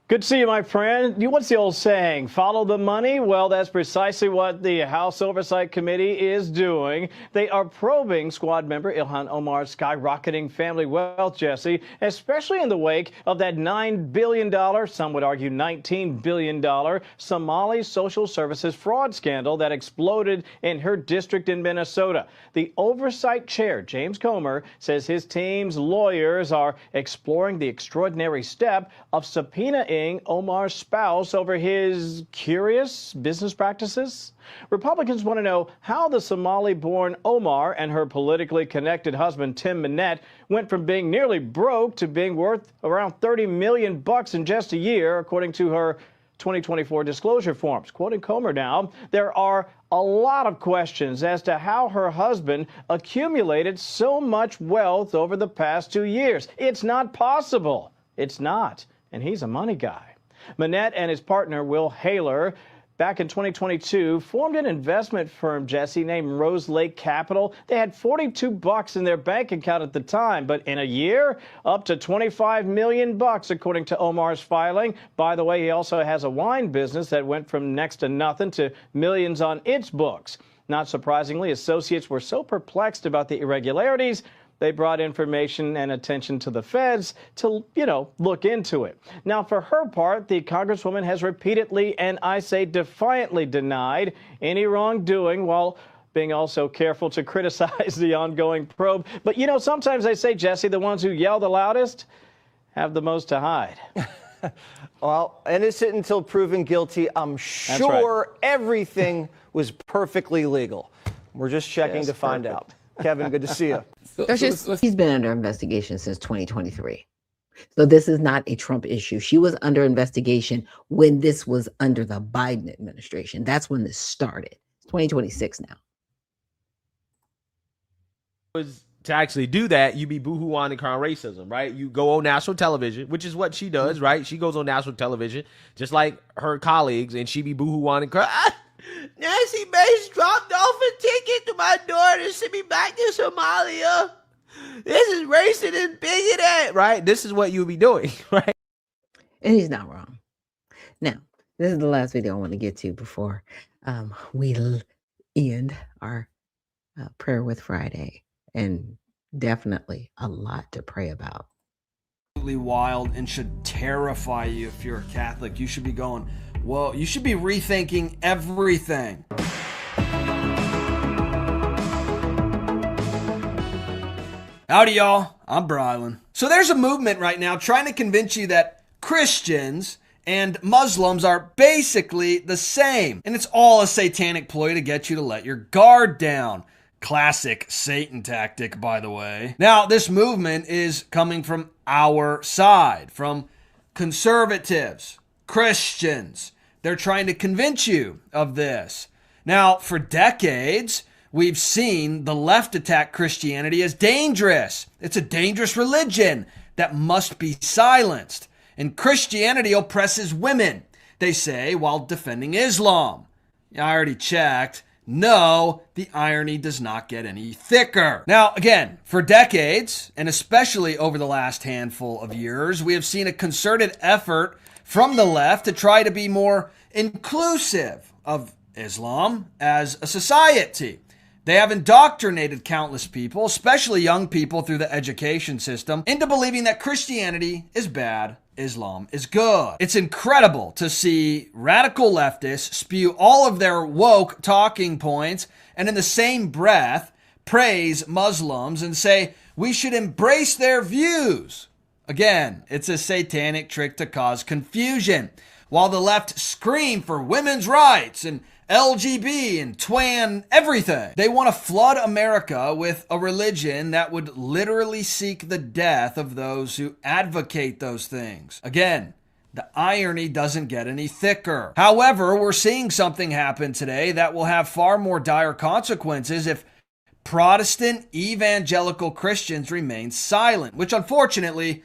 Good to see you, my friend. What's the old saying? Follow the money? Well, that's precisely what the House Oversight Committee is doing. They are probing squad member Ilhan Omar's skyrocketing family wealth, Jesse, especially in the wake of that $9 billion, some would argue $19 billion, Somali social services fraud scandal that exploded in her district in Minnesota. The Oversight Chair, James Comer, says his team's lawyers are exploring the extraordinary step of subpoenaing Omar's spouse over his curious business practices. Republicans want to know how the Somali-born Omar and her politically connected husband, Tim Minette, went from being nearly broke to being worth around $30 million in just a year, according to her 2024 disclosure forms. Quoting Comer now, there are a lot of questions as to how her husband accumulated so much wealth over the past 2 years. It's not possible. It's not. And he's a money guy. Minette and his partner, Will Haler, back in 2022, formed an investment firm, Jesse, named Rose Lake Capital. They had $42 in their bank account at the time, but in a year, up to $25 million, according to Omar's filing. By the way, he also has a wine business that went from next to nothing to millions on its books. Not surprisingly, associates were so perplexed about the irregularities, they brought information and attention to the feds to, look into it. Now, for her part, the Congresswoman has repeatedly, and I say defiantly, denied any wrongdoing while being also careful to criticize the ongoing probe. But, sometimes they say, Jesse, the ones who yell the loudest have the most to hide. Well, innocent until proven guilty. I'm sure everything was perfectly legal. We're just checking to find out. Kevin, good to see you. She's been under investigation since 2023. So this is not a Trump issue. She was under investigation when this was under the Biden administration. That's when this started. It's 2026 now. To actually do that, you be boo-hooing and crying racism, right? You go on national television, which is what she does, right? She goes on national television, just like her colleagues, and she be boo-hooing and crying. Nancy Mace dropped off a ticket to my door to send me back to Somalia. This is racist and bigoted, right? This is what you'll be doing, right? And he's not wrong. Now, this is the last video I want to get to before we end our Prayer with Friday. And definitely a lot to pray about. Wild and should terrify you if you're a Catholic. You should be going, well, you should be rethinking everything. Howdy, y'all. I'm Brylan. So there's a movement right now trying to convince you that Christians and Muslims are basically the same. And it's all a satanic ploy to get you to let your guard down. Classic Satan tactic, by the way. Now, this movement is coming from our side, from conservatives, Christians. They're trying to convince you of this. Now, for decades, we've seen the left attack Christianity as dangerous. It's a dangerous religion that must be silenced. And Christianity oppresses women, they say, while defending Islam. I already checked. No, the irony does not get any thicker. Now, again, for decades, and especially over the last handful of years, we have seen a concerted effort from the left to try to be more inclusive of Islam as a society. They have indoctrinated countless people, especially young people through the education system, into believing that Christianity is bad, Islam is good. It's incredible to see radical leftists spew all of their woke talking points and in the same breath praise Muslims and say we should embrace their views. Again, it's a satanic trick to cause confusion. While the left scream for women's rights and LGB and TWAN everything, they want to flood America with a religion that would literally seek the death of those who advocate those things. Again, the irony doesn't get any thicker. However, we're seeing something happen today that will have far more dire consequences if Protestant evangelical Christians remain silent, which unfortunately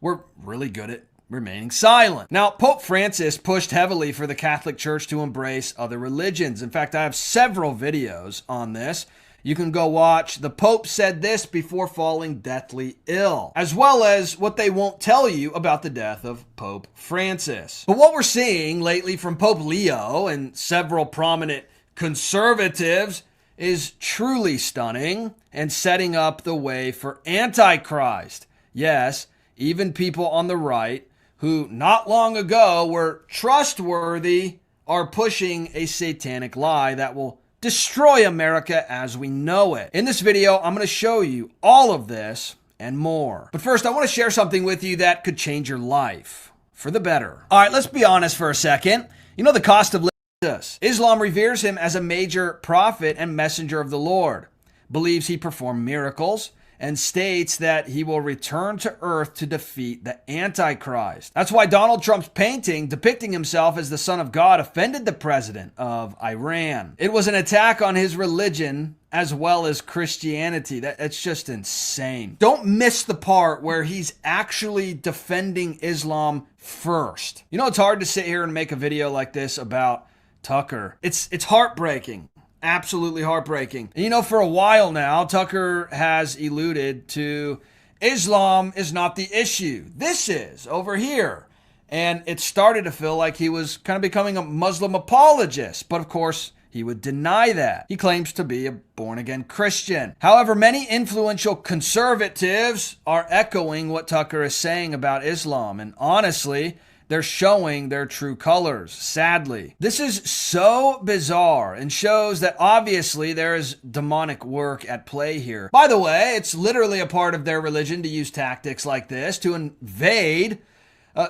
we're really good at remaining silent. Now, Pope Francis pushed heavily for the Catholic Church to embrace other religions. In fact, I have several videos on this. You can go watch The Pope Said This Before Falling Deathly Ill, as well as what they won't tell you about the death of Pope Francis. But what we're seeing lately from Pope Leo and several prominent conservatives is truly stunning and setting up the way for Antichrist. Yes, even people on the right who not long ago were trustworthy are pushing a satanic lie that will destroy America as we know it. In this video, I'm going to show you all of this and more. But first, I want to share something with you that could change your life for the better. All right, let's be honest for a second. You know the cost of living Jesus. Islam reveres him as a major prophet and messenger of the Lord, believes he performed miracles, and states that he will return to earth to defeat the Antichrist. That's why Donald Trump's painting depicting himself as the Son of God offended the president of Iran. It was an attack on his religion as well as Christianity. That's just insane. Don't miss the part where he's actually defending Islam first. You know, it's hard to sit here and make a video like this about Tucker. It's heartbreaking. Absolutely heartbreaking. And you know, for a while now, Tucker has alluded to Islam is not the issue. This is over here. And it started to feel like he was kind of becoming a Muslim apologist. But of course, he would deny that. He claims to be a born-again Christian. However, many influential conservatives are echoing what Tucker is saying about Islam. And honestly, they're showing their true colors, sadly. This is so bizarre and shows that obviously there is demonic work at play here. By the way, it's literally a part of their religion to use tactics like this to invade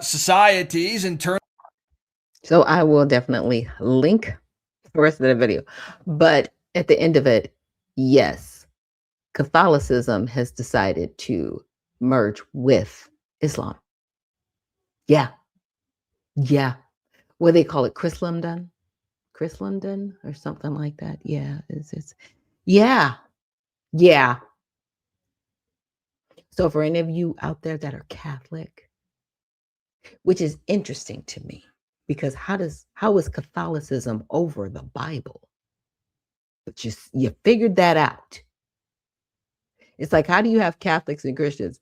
societies and turn. So I will definitely link the rest of the video. But at the end of it, yes, Catholicism has decided to merge with Islam. Yeah. Yeah. What do they call it? Christendom or something like that. Yeah. Yeah. Yeah. So for any of you out there that are Catholic, which is interesting to me, because how is Catholicism over the Bible? But you figured that out. It's like, how do you have Catholics and Christians?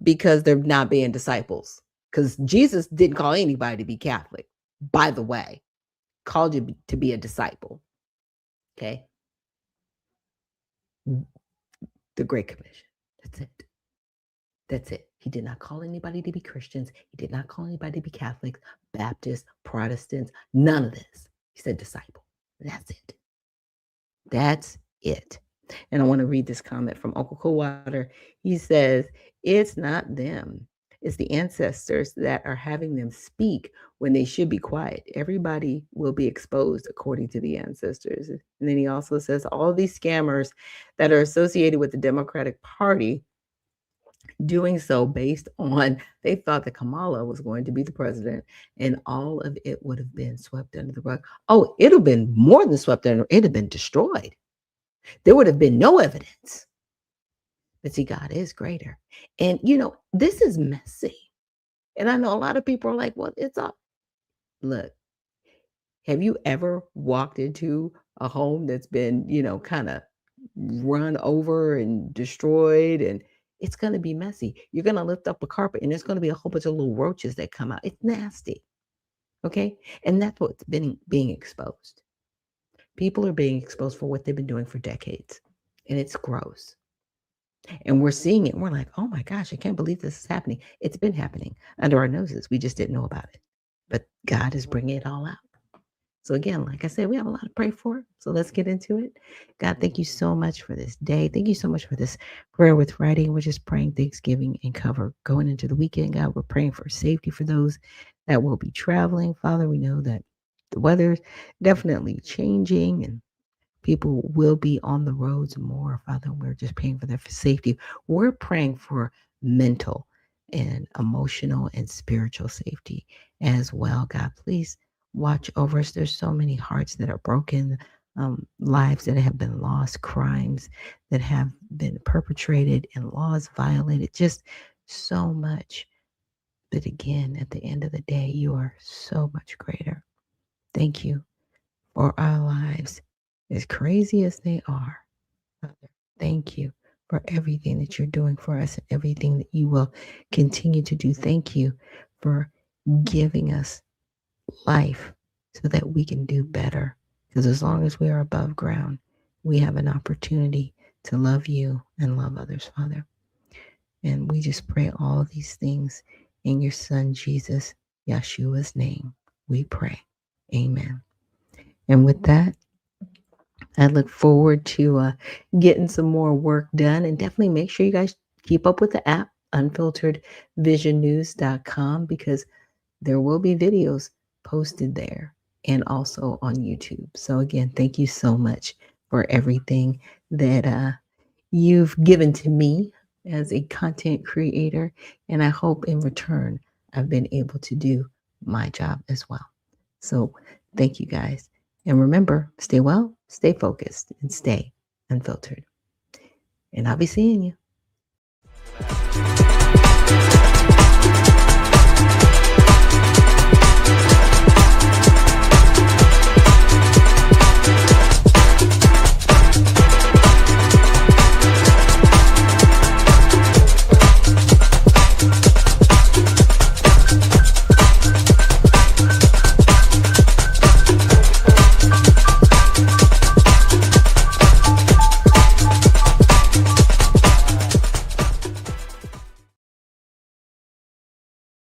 Because they're not being disciples. Because Jesus didn't call anybody to be Catholic, by the way. Called you to be a disciple. Okay? The Great Commission. That's it. That's it. He did not call anybody to be Christians. He did not call anybody to be Catholics, Baptists, Protestants, none of this. He said disciple. That's it. That's it. And I want to read this comment from Uncle Coolwater. He says, it's not them. It's the ancestors that are having them speak when they should be quiet. Everybody will be exposed according to the ancestors. And then he also says all these scammers that are associated with the Democratic Party doing so based on they thought that Kamala was going to be the president and all of it would have been swept under the rug. Oh, it would have been more than swept under. It would have been destroyed. There would have been no evidence. But see, God is greater. And, you know, this is messy. And I know a lot of people are like, well, it's all. Look, have you ever walked into a home that's been, you know, kind of run over and destroyed? And it's going to be messy. You're going to lift up a carpet and there's going to be a whole bunch of little roaches that come out. It's nasty. Okay. And that's what's being exposed. People are being exposed for what they've been doing for decades, and it's gross. And we're seeing it, and we're like, oh my gosh, I can't believe this is happening. It's been happening under our noses. We just didn't know about it. But God is bringing it all out. So again, like I said, we have a lot to pray for. So let's get into it. God, thank you so much for this day. Thank you so much for this prayer with Friday. We're just praying Thanksgiving and cover going into the weekend. God, we're praying for safety for those that will be traveling. Father, we know that the weather's definitely changing and people will be on the roads more. Father, we're just praying for their safety. We're praying for mental and emotional and spiritual safety as well. God, please watch over us. There's so many hearts that are broken, lives that have been lost, crimes that have been perpetrated, and laws violated. Just so much. But again, at the end of the day, you are so much greater. Thank you for our lives, as crazy as they are. Father, thank you for everything that you're doing for us and everything that you will continue to do. Thank you for giving us life so that we can do better. Because as long as we are above ground, we have an opportunity to love you and love others, Father. And we just pray all these things in your Son, Jesus, Yeshua's name. We pray. Amen. And with that, I look forward to getting some more work done, and definitely make sure you guys keep up with the app, unfilteredvisionnews.com, because there will be videos posted there and also on YouTube. So again, thank you so much for everything that you've given to me as a content creator. And I hope in return, I've been able to do my job as well. So thank you guys. And remember, stay well, stay focused, and stay unfiltered. And I'll be seeing you.